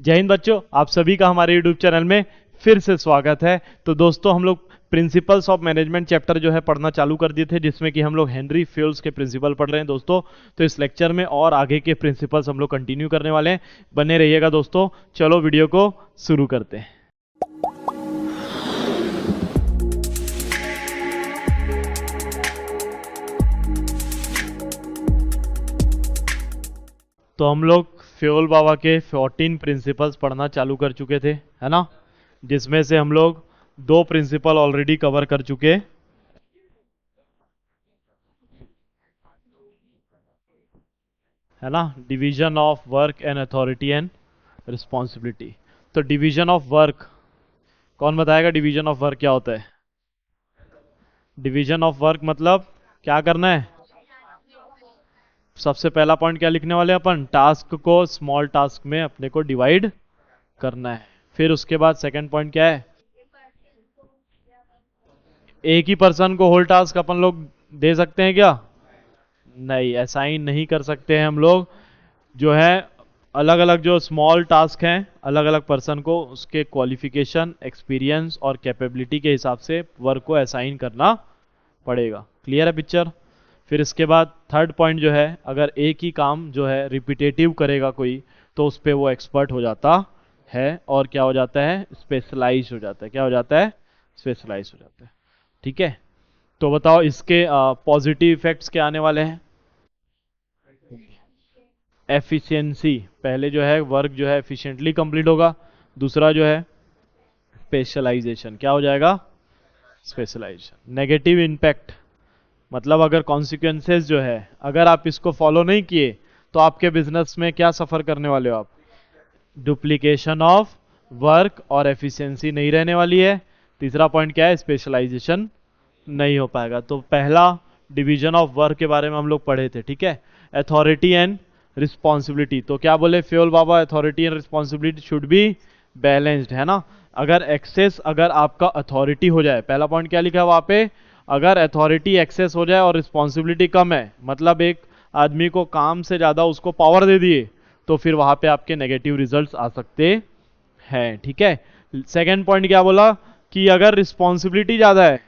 जय हिंद बच्चों, आप सभी का हमारे YouTube चैनल में फिर से स्वागत है। तो दोस्तों, हम लोग प्रिंसिपल्स ऑफ मैनेजमेंट चैप्टर जो है पढ़ना चालू कर दिए थे, जिसमें कि हम लोग हेनरी फ्यूल्स के प्रिंसिपल पढ़ रहे हैं दोस्तों। तो इस लेक्चर में और आगे के प्रिंसिपल्स हम लोग कंटिन्यू करने वाले हैं। बने रहिएगा दोस्तों। चलो वीडियो को शुरू करते हैं। तो हम लोग फ्यूल बाबा के 14 प्रिंसिपल्स पढ़ना चालू कर चुके थे, है ना, जिसमें से हम लोग 2 प्रिंसिपल ऑलरेडी कवर कर चुके, है ना, division of work and authority and responsibility. तो डिवीजन ऑफ वर्क, कौन बताएगा डिवीजन ऑफ वर्क क्या होता है? डिवीजन ऑफ वर्क मतलब क्या करना है? सबसे पहला पॉइंट क्या लिखने वाले हैं अपन? टास्क को स्मॉल टास्क में अपने को डिवाइड करना है। फिर उसके बाद सेकंड पॉइंट क्या है? एक ही पर्सन को होल टास्क अपन लोग दे सकते हैं क्या? नहीं, असाइन नहीं कर सकते हैं हम लोग। जो है अलग अलग जो स्मॉल टास्क हैं, अलग अलग पर्सन को उसके क्वालिफिकेशन, एक्सपीरियंस और कैपेबिलिटी के हिसाब से वर्क को असाइन करना पड़ेगा। क्लियर है पिक्चर? फिर इसके बाद थर्ड पॉइंट जो है, अगर एक ही काम जो है रिपीटेटिव करेगा कोई, तो उस पर वो एक्सपर्ट हो जाता है और क्या हो जाता है? स्पेशलाइज हो जाता है। क्या हो जाता है? स्पेशलाइज हो जाता है। ठीक है, तो बताओ इसके पॉजिटिव इफेक्ट्स क्या आने वाले हैं? एफिशिएंसी, पहले जो है वर्क जो है एफिशिएंटली कंप्लीट होगा। दूसरा जो है स्पेशलाइजेशन, क्या हो जाएगा? स्पेशलाइजेशन। नेगेटिव इम्पैक्ट मतलब अगर कॉन्सिक्वेंसेस जो है, अगर आप इसको फॉलो नहीं किए तो आपके बिजनेस में क्या सफर करने वाले हो आप? डुप्लीकेशन ऑफ वर्क और एफिशिएंसी नहीं रहने वाली है। तीसरा पॉइंट क्या है? स्पेशलाइजेशन नहीं हो पाएगा। तो पहला डिवीजन ऑफ वर्क के बारे में हम लोग पढ़े थे, ठीक है। अथॉरिटी एंड रिस्पॉन्सिबिलिटी, तो क्या बोले fuel Baba? Authority and responsibility should be balanced, है ना। अगर एक्सेस, अगर आपका अथॉरिटी हो जाए, पहला पॉइंट क्या लिखा है वहां पे? अगर अथॉरिटी एक्सेस हो जाए और रिस्पॉन्सिबिलिटी कम है, मतलब एक आदमी को काम से ज्यादा उसको पावर दे दिए, तो फिर वहां पे आपके नेगेटिव रिजल्ट्स आ सकते हैं, ठीक है। सेकेंड पॉइंट क्या बोला? कि अगर रिस्पॉन्सिबिलिटी ज्यादा है,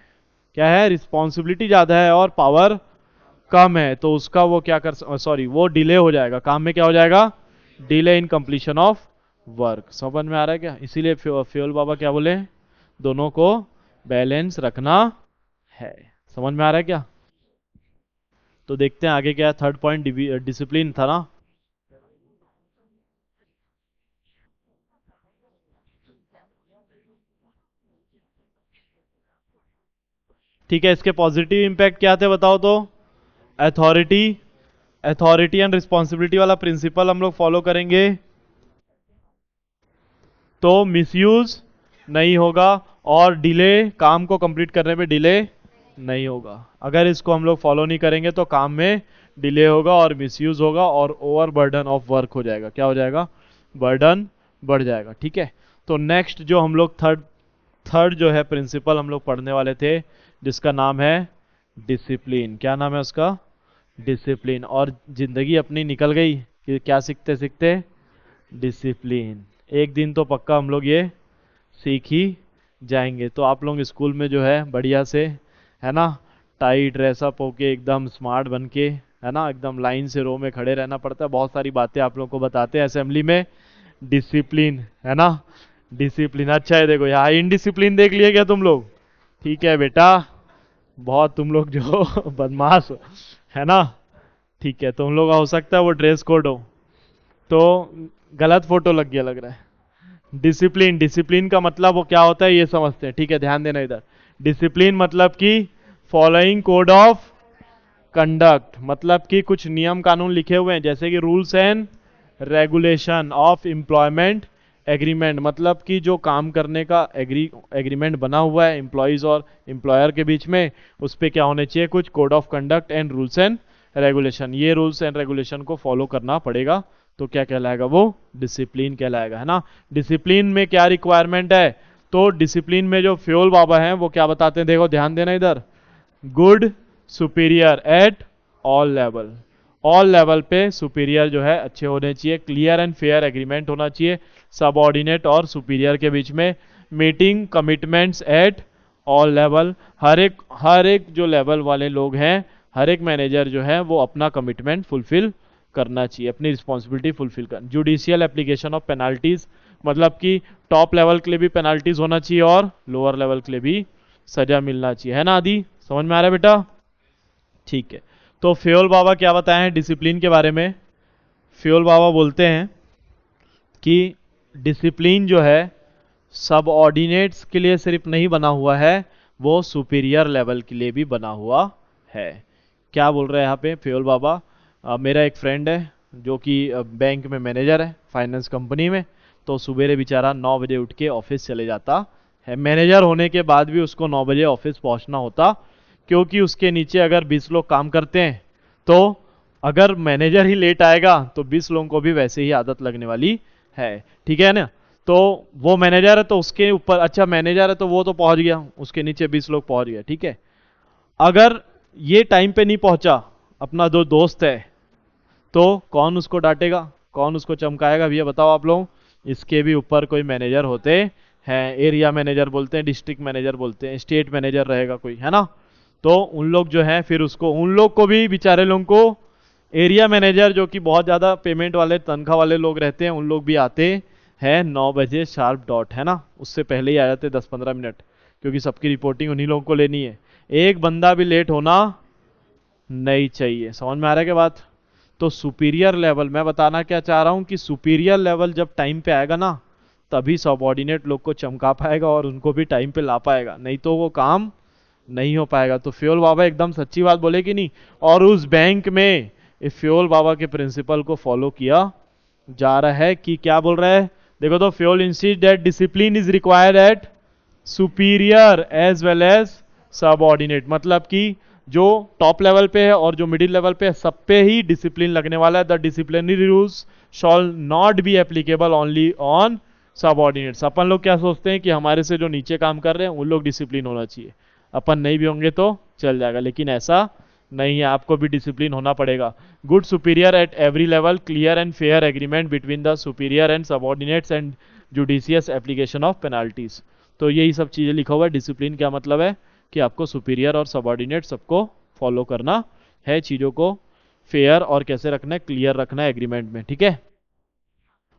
क्या है? रिस्पॉन्सिबिलिटी ज्यादा है और पावर कम है, तो उसका वो क्या कर, सॉरी, वो डिले हो जाएगा काम में। क्या हो जाएगा? Delay in completion of work. समझ में आ रहा है क्या? इसीलिए फ्यूल बाबा क्या बोले? दोनों को बैलेंस रखना है। समझ में आ रहा है क्या? तो देखते हैं आगे क्या है। थर्ड पॉइंट डिसिप्लिन था ना। ठीक है, इसके पॉजिटिव इंपैक्ट क्या थे बताओ तो? अथॉरिटी, अथॉरिटी एंड रिस्पॉन्सिबिलिटी वाला प्रिंसिपल हम लोग फॉलो करेंगे तो मिसयूज नहीं होगा और डिले, काम को कंप्लीट करने में डिले नहीं होगा। अगर इसको हम लोग फॉलो नहीं करेंगे तो काम में डिले होगा और मिसयूज होगा और ओवर बर्डन ऑफ वर्क हो जाएगा। क्या हो जाएगा? बर्डन बढ़ जाएगा, ठीक है। तो नेक्स्ट जो हम लोग थर्ड जो है प्रिंसिपल हम लोग पढ़ने वाले थे, जिसका नाम है डिसिप्लिन। क्या नाम है उसका? डिसिप्लिन। और जिंदगी अपनी निकल गई कि क्या सीखते सीखते? डिसिप्लिन। एक दिन तो पक्का हम लोग ये सीख ही जाएंगे। तो आप लोग स्कूल में जो है बढ़िया से, है ना, टाई ड्रेसअप होके एकदम स्मार्ट बन के, है ना, एकदम लाइन से रो में खड़े रहना पड़ता है। बहुत सारी बातें आप लोग को बताते हैं असेंबली में। डिसिप्लिन, है ना, डिसिप्लिन। अच्छा है, देखो यहाँ इनडिसिप्लिन देख लिए क्या तुम लोग? ठीक है बेटा, बहुत तुम लोग जो बदमाश हो, है ना। ठीक है, तुम लोग का हो सकता है वो ड्रेस कोड हो, तो गलत फोटो लग गया लग रहा है। डिसिप्लिन, डिसिप्लिन का मतलब वो क्या होता है ये समझते हैं, ठीक है, ध्यान देना इधर। डिसिप्लिन मतलब कि फॉलोइंग कोड ऑफ कंडक्ट, मतलब कि कुछ नियम कानून लिखे हुए हैं, जैसे कि rules and regulation of employment agreement, मतलब कि जो काम करने का एग्रीमेंट बना हुआ है एम्प्लॉयज और एम्प्लॉयर के बीच में, उस पर क्या होने चाहिए? कुछ code of conduct and rules and regulation. ये रूल्स एंड रेगुलेशन को फॉलो करना पड़ेगा, तो क्या कहलाएगा? वो डिसिप्लिन कहलाएगा, है ना। डिसिप्लिन में क्या रिक्वायरमेंट है? तो डिसिप्लिन में जो फ्यूल बाबा हैं वो क्या बताते हैं, देखो ध्यान देना इधर। Good superior eight all level, all level पे सुपीरियर जो है अच्छे होने चाहिए, क्लियर एंड फेयर एग्रीमेंट होना चाहिए सबऑर्डिनेट और सुपीरियर के बीच में, meeting commitments at all level, हर एक जो लेवल वाले लोग हैं, हर एक मैनेजर जो है वो अपना कमिटमेंट फुलफिल करना चाहिए, अपनी रिस्पॉन्सिबिलिटी फुलफिल कर, जुडिशियल एप्लीकेशन ऑफ पेनाल्टीज, मतलब कि टॉप लेवल के लिए भी पेनाल्टीज होना चाहिए और लोअर लेवल के लिए भी सजा मिलना चाहिए, है ना आदि, समझ में आ रहा है बेटा? ठीक है, तो फ्योल बाबा क्या बताए हैं डिसिप्लिन के बारे में? फ्योल बाबा बोलते हैं कि डिसिप्लिन जो है सबऑर्डिनेट्स के लिए सिर्फ नहीं बना हुआ है, वो सुपीरियर लेवल के लिए भी बना हुआ है। क्या बोल रहे हैं यहाँ पे फ्योल बाबा? मेरा एक फ्रेंड है जो कि बैंक में मैनेजर है, फाइनेंस कंपनी में, तो सुबेरे बेचारा 9 बजे उठ के ऑफिस चले जाता है, मैनेजर होने के बाद भी उसको 9 बजे ऑफिस पहुंचना होता, क्योंकि उसके नीचे अगर 20 लोग काम करते हैं तो अगर मैनेजर ही लेट आएगा तो 20 लोगों को भी वैसे ही आदत लगने वाली है, ठीक है ना? तो वो मैनेजर है तो उसके ऊपर, अच्छा मैनेजर है तो वो तो पहुंच गया, उसके नीचे 20 लोग पहुंच गए, ठीक है। अगर ये टाइम पे नहीं पहुंचा अपना जो दोस्त है, तो कौन उसको डांटेगा, कौन उसको चमकाएगा भैया बताओ आप लोग? इसके भी ऊपर कोई मैनेजर होते हैं, एरिया मैनेजर बोलते हैं, डिस्ट्रिक्ट मैनेजर बोलते हैं, स्टेट मैनेजर रहेगा कोई, है ना? तो उन लोग जो है फिर उसको, उन लोग को भी बेचारे लोगों को, एरिया मैनेजर जो कि बहुत ज़्यादा पेमेंट वाले तनख्वाह वाले लोग रहते हैं, उन लोग भी आते हैं 9 बजे शार्प डॉट, है ना? उससे पहले ही आ जाते 10-15 मिनट, क्योंकि सबकी रिपोर्टिंग उन्हीं लोगों को लेनी है, एक बंदा भी लेट होना नहीं चाहिए। समझ में आ रहा है क्या बात? तो सुपीरियर लेवल, मैं बताना क्या चाह रहा हूं कि सुपीरियर लेवल जब टाइम पे आएगा ना, तभी सबऑर्डिनेट लोग को चमका पाएगा और उनको भी टाइम पे ला पाएगा, नहीं तो वो काम नहीं हो पाएगा। तो फ्योल बाबा एकदम सच्ची बात बोले कि नहीं? और उस बैंक में इस फ्योल बाबा के प्रिंसिपल को फॉलो किया जा रहा है कि क्या बोल रहा है देखो, तो Fayol insist that discipline is required at superior as well as subordinate, मतलब कि जो टॉप लेवल पे है और जो मिडिल लेवल पे है, सब पे ही डिसिप्लिन लगने वाला है। The disciplinary rules shall not be applicable only on subordinates. अपन लोग क्या सोचते हैं कि हमारे से जो नीचे काम कर रहे हैं उन लोग डिसिप्लिन होना चाहिए, अपन नहीं भी होंगे तो चल जाएगा, लेकिन ऐसा नहीं है, आपको भी डिसिप्लिन होना पड़ेगा। Good superior at every level, clear and fair agreement between the superior and subordinates and judicious application of penalties. तो यही सब चीजें लिखा हुआ है। डिसिप्लिन क्या मतलब है कि आपको सुपीरियर और सबऑर्डिनेट सबको फॉलो करना है, चीजों को फेयर और कैसे रखना है, क्लियर रखना है एग्रीमेंट में, ठीक है।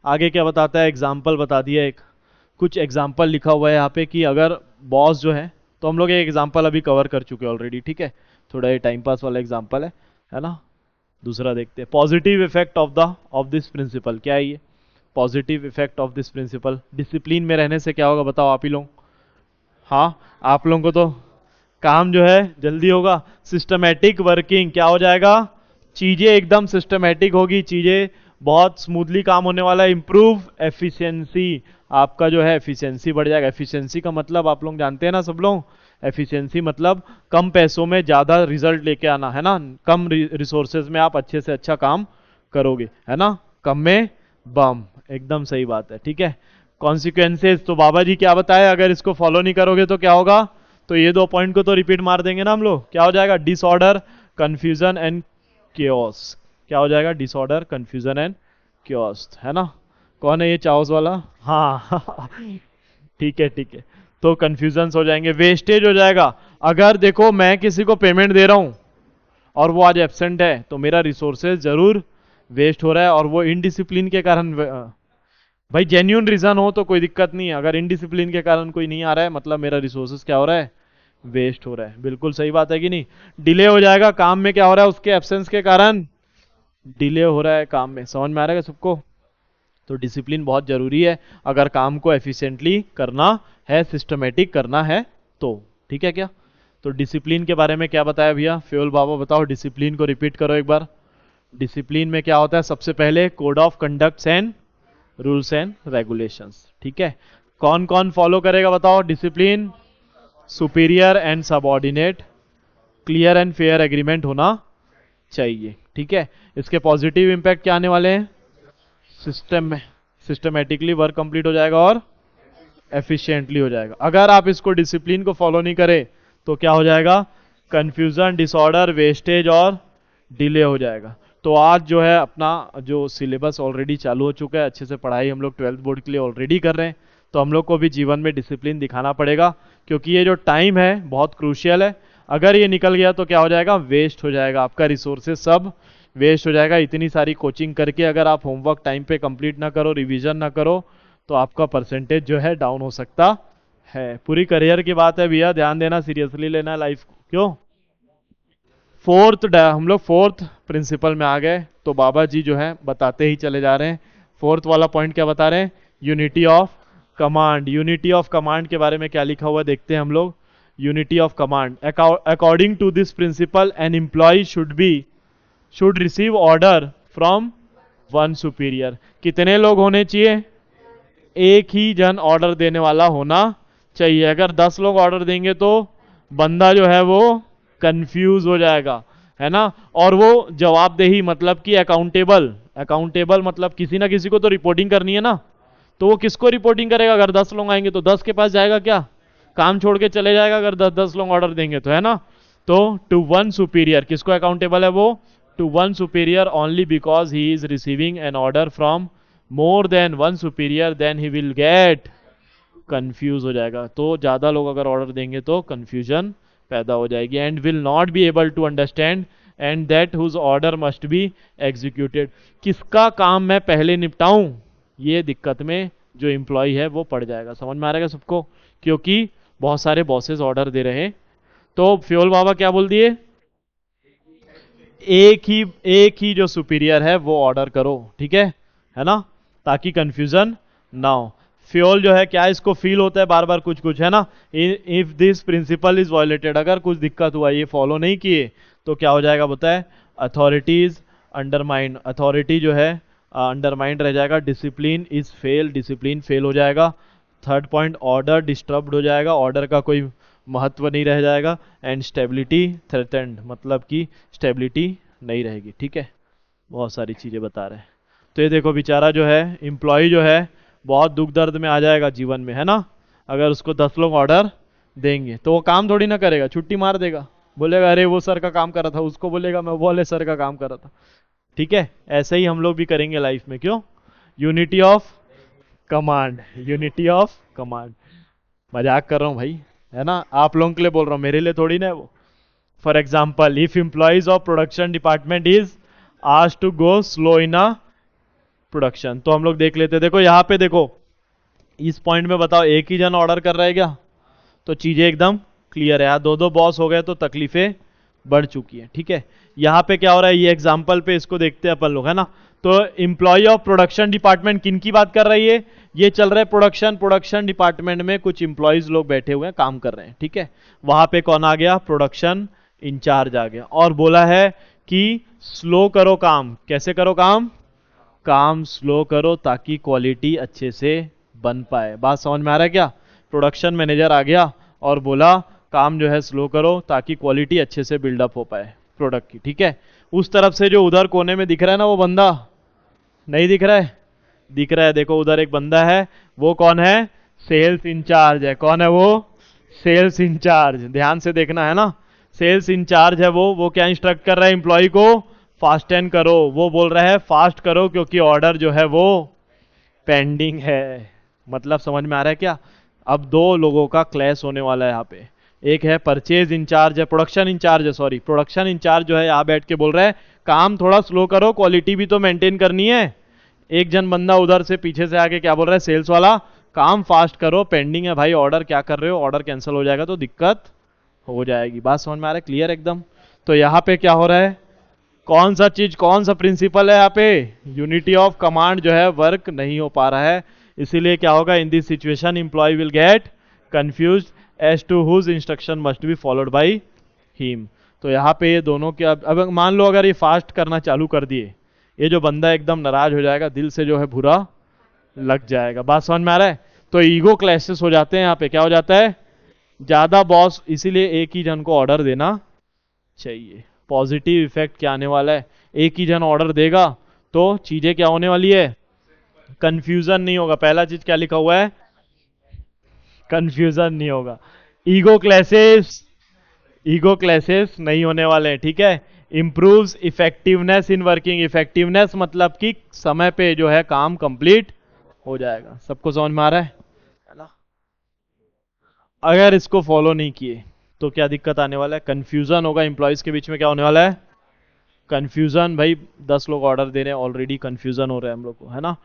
आगे क्या बताता है, एग्जाम्पल बता दिया, एक कुछ एग्जाम्पल लिखा हुआ है यहाँ पे कि अगर बॉस जो है, तो हम लोग एक एग्जाम्पल अभी कवर कर चुके हैं ऑलरेडी, ठीक है, थोड़ा ये टाइम पास वाला एग्जाम्पल है ना। दूसरा देखते हैं, positive effect of this principle. क्या है ये positive effect of this principle? Discipline में रहने से क्या होगा बताओ आप ही लोग? हाँ, आप लोगों को तो काम जो है जल्दी होगा, सिस्टमेटिक वर्किंग, क्या हो जाएगा, चीजें एकदम सिस्टमेटिक होगी, चीजें बहुत स्मूथली काम होने वाला है। इंप्रूव एफिशिएंसी, आपका जो है एफिशिएंसी बढ़ जाएगा। एफिशिएंसी का मतलब आप लोग जानते हैं ना सब लोग, एफिशिएंसी मतलब कम पैसों में ज्यादा रिजल्ट लेके आना, है ना, कम रिसोर्सेज में आप अच्छे से अच्छा काम करोगे, है ना, कम में बम, एकदम सही बात है, ठीक है। कॉन्सिक्वेंसेज, तो बाबा जी क्या बताए, अगर इसको फॉलो नहीं करोगे तो क्या होगा? तो ये 2 पॉइंट को तो रिपीट मार देंगे ना हम लोग, क्या हो जाएगा, डिसऑर्डर, कंफ्यूजन एंड क्योस। क्या हो जाएगा, डिसऑर्डर, कंफ्यूजन एंड क्योस, है ना। कौन है ये चाओस वाला? हाँ ठीक है ठीक है, तो कंफ्यूजन हो जाएंगे, वेस्टेज हो जाएगा। अगर देखो मैं किसी को पेमेंट दे रहा हूं और वो आज एब्सेंट है, तो मेरा रिसोर्सेज जरूर वेस्ट हो रहा है, और वो इनडिसिप्लिन के कारण, भाई जेन्यून रीजन हो तो कोई दिक्कत नहीं है, अगर इनडिसिप्लिन के कारण कोई नहीं आ रहा है, मतलब मेरा रिसोर्सेज क्या हो रहा है, वेस्ट हो रहा है। बिल्कुल सही बात है कि नहीं? डिले हो जाएगा काम में, क्या हो रहा है, उसके एब्सेंस के कारण डिले हो रहा है काम में। समझ में आ रहा है सबको? तो डिसिप्लिन बहुत जरूरी है अगर काम को एफिशिएंटली करना है, सिस्टमेटिक करना है तो, ठीक है क्या? तो डिसिप्लिन के बारे में क्या बताया भैया फ्योल बाबा, बताओ डिसिप्लिन को रिपीट करो एक बार। डिसिप्लिन में क्या होता है, सबसे पहले code of conducts and rules and regulations, ठीक है। कौन कौन फॉलो करेगा बताओ discipline? Superior and subordinate, clear and fair agreement होना चाहिए, ठीक है। इसके पॉजिटिव इंपैक्ट क्या आने वाले हैं? सिस्टम में सिस्टमेटिकली वर्क कंप्लीट हो जाएगा और एफिशिएंटली हो जाएगा। अगर आप इसको डिसिप्लिन को फॉलो नहीं करें तो क्या हो जाएगा, कंफ्यूजन, डिसऑर्डर, वेस्टेज और डिले हो जाएगा। तो आज जो है अपना जो सिलेबस ऑलरेडी चालू हो चुका है, अच्छे से पढ़ाई हम लोग 12th बोर्ड के लिए ऑलरेडी कर रहे हैं। तो हम लोग को भी जीवन में डिसिप्लिन दिखाना पड़ेगा, क्योंकि ये जो टाइम है बहुत क्रूशियल है। अगर ये निकल गया तो क्या हो जाएगा, वेस्ट हो जाएगा, आपका रिसोर्सेज सब वेस्ट हो जाएगा। इतनी सारी कोचिंग करके अगर आप होमवर्क टाइम पे कंप्लीट ना करो, रिवीजन ना करो, तो आपका परसेंटेज जो है डाउन हो सकता है। पूरी करियर की बात है भैया, ध्यान देना, सीरियसली लेना लाइफ को। क्यों? हम लोग फोर्थ प्रिंसिपल में आ गए, तो बाबा जी जो है बताते ही चले जा रहे हैं। फोर्थ वाला पॉइंट क्या बता रहे हैं, unity of command. Unity of command के बारे में क्या लिखा हुआ है देखते हैं हम लोग। Unity of command, according to this principle an employee should receive order from one superior. कितने लोग होने चाहिए, एक ही जन ऑर्डर देने वाला होना चाहिए। अगर 10 लोग ऑर्डर देंगे तो बंदा जो है वो कंफ्यूज हो जाएगा, है ना। और वो जवाबदेही मतलब कि अकाउंटेबल, अकाउंटेबल मतलब किसी ना किसी को तो रिपोर्टिंग करनी है ना। तो वो किसको रिपोर्टिंग करेगा, अगर 10 लोग आएंगे तो 10 के पास जाएगा क्या, काम छोड़ के चले जाएगा अगर 10 लोग ऑर्डर देंगे तो, है ना। तो टू वन सुपीरियर, किसको अकाउंटेबल है वो, to one superior only because he is receiving an order from more than one superior then he will get confuse हो जाएगा। तो ज्यादा लोग अगर ऑर्डर देंगे तो कंफ्यूजन पैदा हो जाएगी, and will not be able to understand and that whose order must be executed. किसका काम मैं पहले निपटाऊं, ये दिक्कत में जो एम्प्लॉय है वो पड़ जाएगा। समझ में आ रहा है सबको, क्योंकि बहुत सारे बॉसेस ऑर्डर दे रहे हैं। तो फ्योल बाबा क्या बोल दिए, एक ही जो सुपीरियर है वो ऑर्डर करो, ठीक है ना, ताकि कंफ्यूजन ना हो। फ्योल जो है क्या, इसको फील होता है बार बार कुछ कुछ, है ना। If this principle is violated, अगर कुछ दिक्कत हुआ, ये फॉलो नहीं किए तो क्या हो जाएगा बताए, अथॉरिटीज अंडरमाइंड, अथॉरिटी जो है अंडरमाइंड रह जाएगा। Discipline is fail, discipline fail हो जाएगा। थर्ड पॉइंट, ऑर्डर डिस्टर्ब्ड हो जाएगा, ऑर्डर का कोई महत्व नहीं रह जाएगा। एंड स्टेबिलिटी थ्रेटेंड, मतलब कि स्टेबिलिटी नहीं रहेगी, ठीक है। बहुत सारी चीजें बता रहे हैं। तो ये देखो बेचारा जो है एम्प्लॉय जो है बहुत दुख दर्द में आ जाएगा जीवन में, है ना। अगर उसको 10 लोग ऑर्डर देंगे तो वो काम थोड़ी ना करेगा, छुट्टी मार देगा, बोलेगा अरे वो सर का काम कर रहा था, उसको बोलेगा मैं वो वाले सर का काम कर रहा था, ठीक है। ऐसे ही हम लोग भी करेंगे लाइफ में। क्यों? Unity of command, unity of command. मजाक कर रहा हूं भाई, है ना, आप लोगों के लिए बोल रहा हूं, मेरे लिए थोड़ी ना है वो। For example, if employees of production department is asked to go slow in a production, तो हम लोग देख लेते हैं। देखो यहाँ पे देखो, इस पॉइंट में बताओ एक ही जन ऑर्डर कर रहा है क्या, तो चीजें एकदम क्लियर है। यहाँ दो दो बॉस हो गए तो तकलीफें बढ़ चुकी है, ठीक है। यहाँ पे क्या हो रहा है, ये एग्जाम्पल पे इसको देखते हैं अपन लोग, है ना। तो एम्प्लॉय ऑफ प्रोडक्शन डिपार्टमेंट किन की बात कर रही है, ये चल रहा है प्रोडक्शन डिपार्टमेंट में कुछ इंप्लॉइज लोग बैठे हुए हैं, काम कर रहे हैं, ठीक है। वहां पे कौन आ गया, प्रोडक्शन इंचार्ज आ गया, और बोला है कि स्लो करो काम। कैसे करो काम, काम स्लो करो ताकि क्वालिटी अच्छे से बन पाए। बात समझ में आ रहा है क्या। प्रोडक्शन मैनेजर आ गया और बोला काम जो है स्लो करो ताकि क्वालिटी अच्छे से बिल्डअप हो पाए प्रोडक्ट की, ठीक है। उस तरफ से जो उधर कोने में दिख रहा है ना वो बंदा, नहीं दिख रहा है, दिख रहा है, देखो उधर एक बंदा है, वो कौन है, सेल्स इंचार्ज है। कौन है वो, सेल्स इंचार्ज। ध्यान से देखना, है ना। सेल्स इंचार्ज है वो क्या इंस्ट्रक्ट कर रहा है एम्प्लॉय को, फास्टन करो। वो बोल रहा है फास्ट करो क्योंकि ऑर्डर जो है वो पेंडिंग है। मतलब समझ में आ रहा है क्या। अब दो लोगों का क्लैश होने वाला है यहाँ पे। एक है परचेज इंचार्ज है, प्रोडक्शन इंचार्ज है, सॉरी प्रोडक्शन इंचार्ज जो है यहाँ बैठ के बोल रहा है काम थोड़ा स्लो करो, क्वालिटी भी तो मेंटेन करनी है। एक जन बंदा उधर से पीछे से आके क्या बोल रहा है, सेल्स वाला काम फास्ट करो, पेंडिंग है भाई ऑर्डर, क्या कर रहे हो, ऑर्डर कैंसिल हो जाएगा तो दिक्कत हो जाएगी। बात समझ में आ रहा है, क्लियर एकदम। तो यहाँ पे क्या हो रहा है, कौन सा चीज, कौन सा प्रिंसिपल है यहाँ पे, यूनिटी ऑफ कमांड जो है वर्क नहीं हो पा रहा है। इसीलिए क्या होगा, in this situation employee will get confuse as to whose instruction must be followed by him. तो यहाँ पे ये दोनों के, अब मान लो अगर ये फास्ट करना चालू कर दिए, ये जो बंदा एकदम नाराज हो जाएगा, दिल से जो है बुरा लग जाएगा। बात समझ में आ रहा है। तो ईगो क्लैशेस हो जाते हैं यहाँ पे, क्या हो जाता है, ज्यादा बॉस, इसीलिए एक ही जन को ऑर्डर देना चाहिए। पॉजिटिव इफेक्ट क्या आने वाला है, एक ही जन ऑर्डर देगा तो चीजें क्या होने वाली है, कंफ्यूजन नहीं होगा। पहला चीज क्या लिखा हुआ है, कंफ्यूजन नहीं होगा। ईगो क्लैशेस नहीं होने वाले हैं, ठीक है। Improves effectiveness in working. Effectiveness मतलब कि समय पे जो है काम कंप्लीट हो जाएगा। सबको समझ में आ रहा है ना? अगर इसको फॉलो नहीं किए तो क्या दिक्कत आने वाला है? कंफ्यूजन होगा एम्प्लॉयज के बीच में। क्या होने वाला है? कंफ्यूजन। भाई 10 लोग ऑर्डर दे रहे हैं, ऑलरेडी कंफ्यूजन हो रहा है हम लोग को, है ना?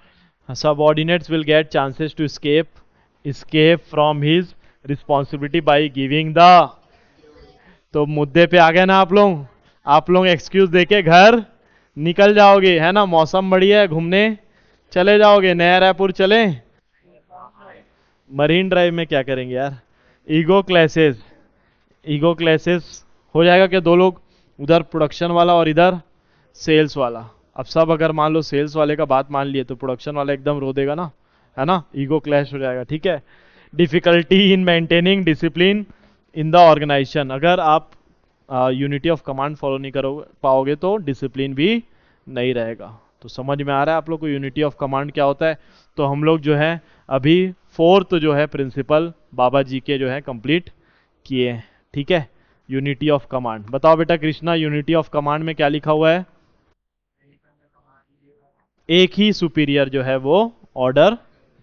Subordinates will get chances to escape from his responsibility by giving the. तो मुद्दे पे आ गए ना आप लोग एक्सक्यूज देके घर निकल जाओगे, है ना? मौसम बढ़िया है, घूमने चले जाओगे, नया रायपुर चले। मरीन ड्राइव में क्या करेंगे यार? ईगो क्लैसेस हो जाएगा कि दो लोग, उधर प्रोडक्शन वाला और इधर सेल्स वाला। अब सब अगर मान लो सेल्स वाले का बात मान लिए तो प्रोडक्शन वाला एकदम रो देगा ना, है ना? ईगो क्लैश हो जाएगा, ठीक है? Difficulty in maintaining discipline in the organization. अगर आप यूनिटी ऑफ कमांड फॉलो नहीं करो पाओगे तो डिसिप्लिन भी नहीं रहेगा। तो समझ में आ रहा है आप लोग को यूनिटी ऑफ कमांड क्या होता है? तो हम लोग जो है अभी फोर्थ जो है प्रिंसिपल बाबा जी के जो है कंप्लीट किए हैं, ठीक है? Unity of command. बताओ बेटा कृष्णा, यूनिटी ऑफ कमांड में क्या लिखा हुआ है? एक ही सुपीरियर जो है वो ऑर्डर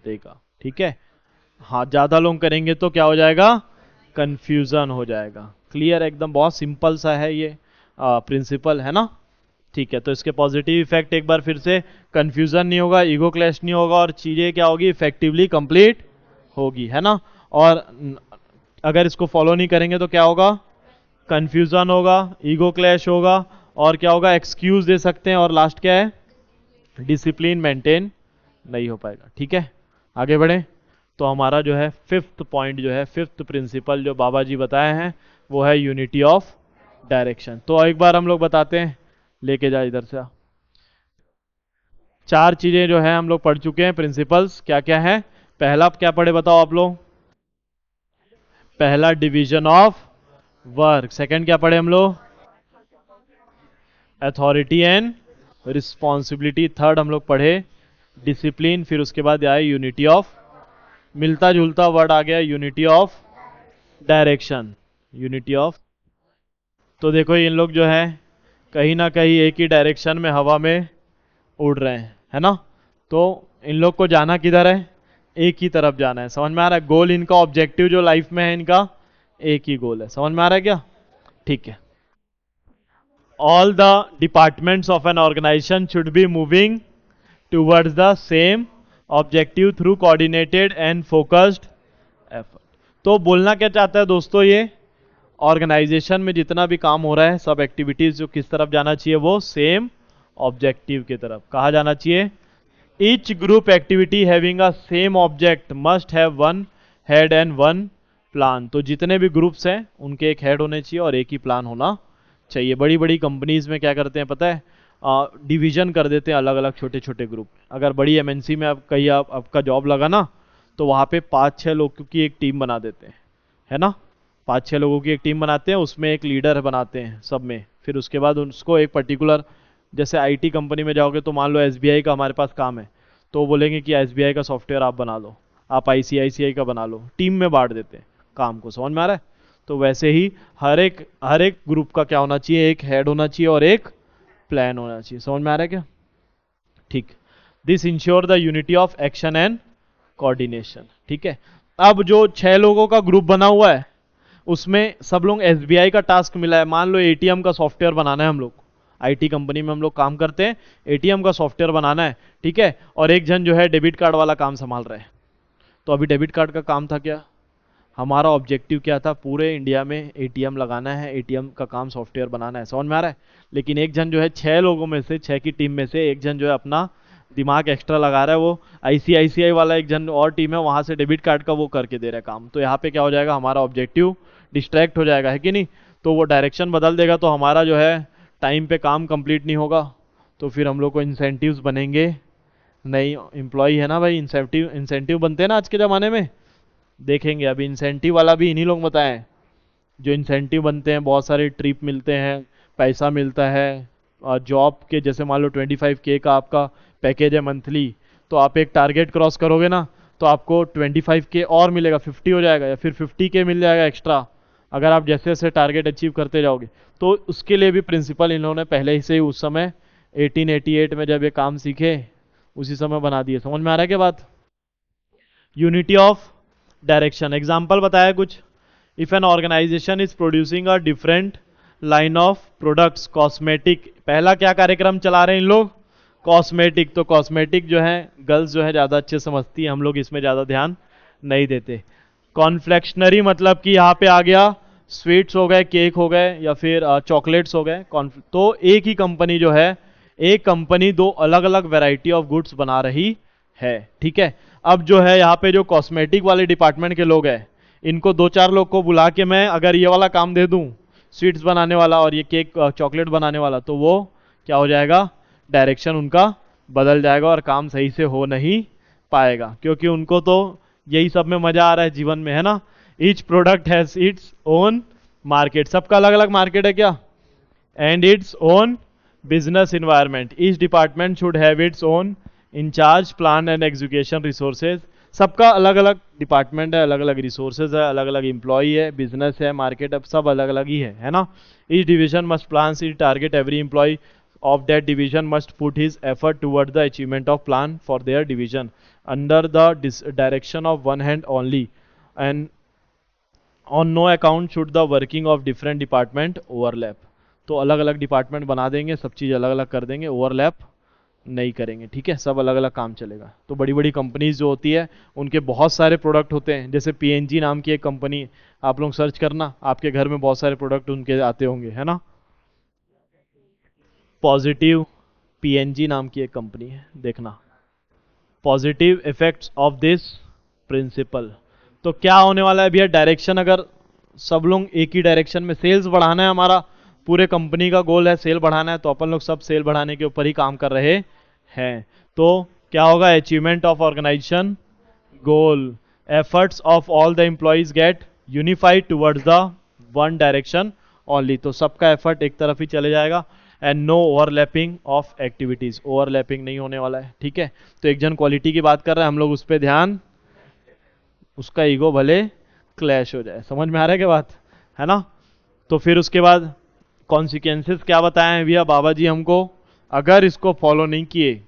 देगा, ठीक है? हाँ, ज्यादा लोग करेंगे तो क्या हो जाएगा? कंफ्यूजन हो जाएगा। क्लियर? एकदम बहुत सिंपल सा है ये प्रिंसिपल, है ना? ठीक है, तो इसके पॉजिटिव इफेक्ट एक बार फिर से, कंफ्यूजन नहीं होगा, ईगो क्लैश नहीं होगा, और चीजें क्या होगी? इफेक्टिवली कंप्लीट होगी, है ना? और अगर इसको फॉलो नहीं करेंगे तो क्या होगा? कंफ्यूजन होगा, ईगो क्लैश होगा, और क्या होगा? एक्सक्यूज दे सकते हैं, और लास्ट क्या है? डिसिप्लिन मेंटेन नहीं हो पाएगा, ठीक है? आगे बढ़े। तो हमारा जो है फिफ्थ पॉइंट जो है, फिफ्थ प्रिंसिपल जो बाबा जी बताए हैं वो है यूनिटी ऑफ डायरेक्शन। तो एक बार हम लोग बताते हैं, लेके जा इधर से। चार चीजें जो है हम लोग पढ़ चुके हैं, प्रिंसिपल्स क्या क्या है। पहला क्या पढ़े बताओ आप लोग? पहला डिवीजन ऑफ वर्क। सेकंड क्या पढ़े हम लोग? Authority and responsibility. थर्ड हम लोग पढ़े डिसिप्लिन। फिर उसके बाद आए यूनिटी ऑफ, मिलता जुलता वर्ड आ गया, unity of direction. Unity of, तो देखो इन लोग जो है कहीं ना कहीं एक ही डायरेक्शन में हवा में उड़ रहे हैं, है ना? तो इन लोग को जाना किधर है? एक ही तरफ जाना है। समझ में आ रहा है? गोल इनका, ऑब्जेक्टिव जो लाइफ में है इनका, एक ही गोल है। समझ में आ रहा है क्या? ठीक है। All the departments of an organization should be moving towards the same objective through coordinated and focused effort. तो बोलना क्या चाहता है दोस्तों? ये ऑर्गेनाइजेशन में जितना भी काम हो रहा है, सब एक्टिविटीज जो किस तरफ जाना चाहिए? वो सेम ऑब्जेक्टिव की तरफ। कहा जाना चाहिए? Each group activity having a same object must have one head and one plan. तो जितने भी ग्रुप्स हैं उनके एक हेड होने चाहिए और एक ही प्लान होना चाहिए। बड़ी बड़ी कंपनीज में क्या करते हैं पता है? डिवीजन कर देते हैं अलग अलग छोटे छोटे ग्रुप। अगर बड़ी एमएनसी में आप कहीं आपका जॉब लगा ना, तो वहाँ पे 5-6 लोगों की एक टीम बना देते हैं, है ना? 5-6 लोगों की एक टीम बनाते हैं, उसमें एक लीडर बनाते हैं सब में। फिर उसके बाद उसको एक पर्टिकुलर, जैसे आईटी कंपनी में जाओगे तो मान लो एसबीआई का हमारे पास काम है, तो वो बोलेंगे कि एसबीआई का सॉफ्टवेयर आप बना लो, आप आईसीआईसीआई का बना लो। टीम में बांट देते हैं काम को। समझ में आ रहा है? तो वैसे ही हर एक ग्रुप का क्या होना चाहिए? एक हेड होना चाहिए और एक प्लान होना चाहिए। समझ में आ रहा है क्या? ठीक। This ensure the unity of action and coordination, ठीक है? अब जो 6 लोगों का ग्रुप बना हुआ है उसमें सब लोग एसबीआई का टास्क मिला है। मान लो एटीएम का सॉफ्टवेयर बनाना है हम लोग, आईटी कंपनी में हम लोग काम करते हैं, एटीएम का सॉफ्टवेयर बनाना है, ठीक है? और एक जन जो है डेबिट कार्ड वाला काम संभाल रहा है। तो अभी डेबिट कार्ड का काम था क्या? हमारा ऑब्जेक्टिव क्या था? पूरे इंडिया में एटीएम लगाना है, एटीएम का काम सॉफ्टवेयर बनाना है। समझ में आ रहा है? लेकिन एक जन जो है 6 लोगों में से, 6 की टीम में से एक जन जो है अपना दिमाग एक्स्ट्रा लगा रहा है, वो आईसीआईसीआई वाला एक जन और टीम है, वहां से डेबिट कार्ड का वो करके दे रहा है काम। तो यहाँ पे क्या हो जाएगा? हमारा ऑब्जेक्टिव डिस्ट्रैक्ट हो जाएगा, है कि नहीं? तो वो डायरेक्शन बदल देगा, तो हमारा जो है टाइम पे काम कंप्लीट नहीं होगा। तो फिर हम लोग को इंसेंटिव्स बनेंगे नहीं। एम्प्लॉय है ना भाई, इंसेंटिव बनते हैं ना आज के ज़माने में। देखेंगे अभी इंसेंटिव वाला भी इन्हीं लोग बताएं। जो इंसेंटिव बनते हैं, बहुत सारे ट्रिप मिलते हैं, पैसा मिलता है, और जॉब के जैसे मान लो 25K का आपका पैकेज है मंथली, तो आप एक टारगेट क्रॉस करोगे ना तो आपको 25K और मिलेगा, 50 हो जाएगा, या फिर 50K मिल जाएगा एक्स्ट्रा, अगर आप जैसे जैसे टारगेट अचीव करते जाओगे, तो उसके लिए भी प्रिंसिपल इन्होंने पहले ही से ही उस समय 1888 में जब ये काम सीखे उसी समय बना दिए। समझ में आ रहा है क्या बात? यूनिटी ऑफ डायरेक्शन, एग्जाम्पल बताया कुछ। If an organization is producing a different line of products, cosmetic, पहला क्या कार्यक्रम चला रहे हैं इन लोग? कॉस्मेटिक। तो कॉस्मेटिक जो है गर्ल्स जो है ज़्यादा अच्छे समझती है, हम लोग इसमें ज़्यादा ध्यान नहीं देते। कॉन्फ्लेक्शनरी मतलब कि यहाँ पे आ गया स्वीट्स हो गए, केक हो गए, या फिर चॉकलेट्स हो गए। तो एक ही कंपनी जो है, एक कंपनी दो अलग अलग वैरायटी ऑफ गुड्स बना रही है, ठीक है। अब जो है यहाँ पे जो कॉस्मेटिक वाले डिपार्टमेंट के लोग हैं, इनको दो चार लोग को बुला के मैं अगर ये वाला काम दे दूं, स्वीट्स बनाने वाला और ये केक चॉकलेट बनाने वाला, तो वो क्या हो जाएगा? डायरेक्शन उनका बदल जाएगा और काम सही से हो नहीं पाएगा, क्योंकि उनको तो यही सब में मजा आ रहा है जीवन में, है ना। Each product has its own market, सबका अलग अलग मार्केट है क्या? And its own business environment. Each department should have its own in charge, plan and execution resources. सबका अलग अलग डिपार्टमेंट है, अलग अलग रिसोर्सेज है, अलग अलग एम्प्लॉई है, बिजनेस है, मार्केट, अब सब अलग अलग ही है ना। Each division must plan see target, every employee of that division must put his effort towards the achievement of plan for their division under the direction of one hand only, and on no account should the working of different department overlap। तो अलग अलग department बना देंगे, सब चीज़ अलग अलग कर देंगे, ओवरलैप नहीं करेंगे, ठीक है, सब अलग अलग काम चलेगा। तो बड़ी बड़ी कंपनीज जो होती है उनके बहुत सारे प्रोडक्ट होते हैं, जैसे पीएनजी नाम की एक कंपनी, आप लोग सर्च करना, आपके घर में बहुत सारे प्रोडक्ट उनके आते होंगे, है ना। पॉजिटिव पीएनजी नाम की एक कंपनी है, देखना। Positive effects of this principle, तो क्या होने वाला है भैया? डायरेक्शन, अगर सब लोग एक ही डायरेक्शन में, सेल्स बढ़ाना है, हमारा पूरे कंपनी का गोल है सेल बढ़ाना है, तो अपन लोग सब सेल बढ़ाने के ऊपर ही काम कर रहे हैं। तो क्या होगा? Achievement of organization goal, efforts of all the employees get unified towards the one direction only, तो सबका एफर्ट एक तरफ ही चले जाएगा। And no overlapping of activities, overlapping नहीं होने वाला है, ठीक है। तो एक जन क्वालिटी की बात कर रहा है, हम लोग उस पर ध्यान, उसका ईगो भले क्लैश हो जाए। समझ में आ रहा है क्या बात, है ना। तो फिर उसके बाद कॉन्सिक्वेंसेस क्या बताए हैं भैया बाबा जी हमको? अगर इसको फॉलो नहीं किए,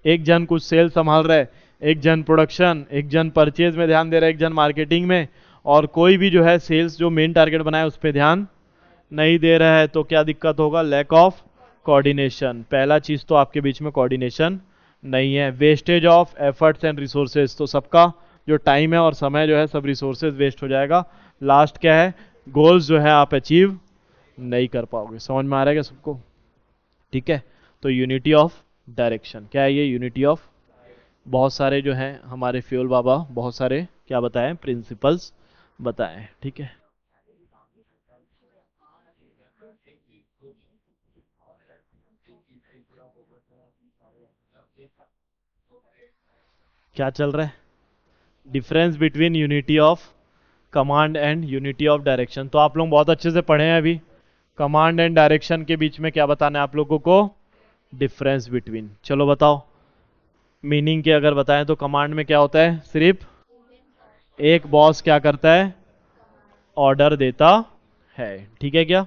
एक जन कुछ सेल संभाल रहा है, एक जन प्रोडक्शन, एक जन परचेज में ध्यान दे रहा है, एक जन मार्केटिंग में, और कोई भी जो है सेल्स जो मेन टारगेट बनाया उस पर ध्यान नहीं दे रहा है, तो क्या दिक्कत होगा? Lack of coordination. पहला चीज तो आपके बीच में कोऑर्डिनेशन नहीं है। Wastage of efforts and resources, तो सबका जो टाइम है और समय जो है सब रिसोर्सेज वेस्ट हो जाएगा। लास्ट क्या है? गोल्स जो है आप अचीव नहीं कर पाओगे। समझ में आ रहा है क्या सबको? ठीक है। तो यूनिटी ऑफ डायरेक्शन क्या है? ये यूनिटी ऑफ, बहुत सारे जो हैं हमारे फ्यूल बाबा बहुत सारे क्या बताएं? प्रिंसिपल्स बताएं, ठीक है। क्या चल रहा है? Difference between unity of command and unity of direction. तो आप लोग बहुत अच्छे से पढ़े हैं अभी। कमांड एंड डायरेक्शन के बीच में क्या बताना है आप लोगों को? Difference between. चलो बताओ मीनिंग के अगर बताएं तो कमांड में क्या होता है? सिर्फ एक बॉस क्या करता है? ऑर्डर देता है, ठीक है क्या।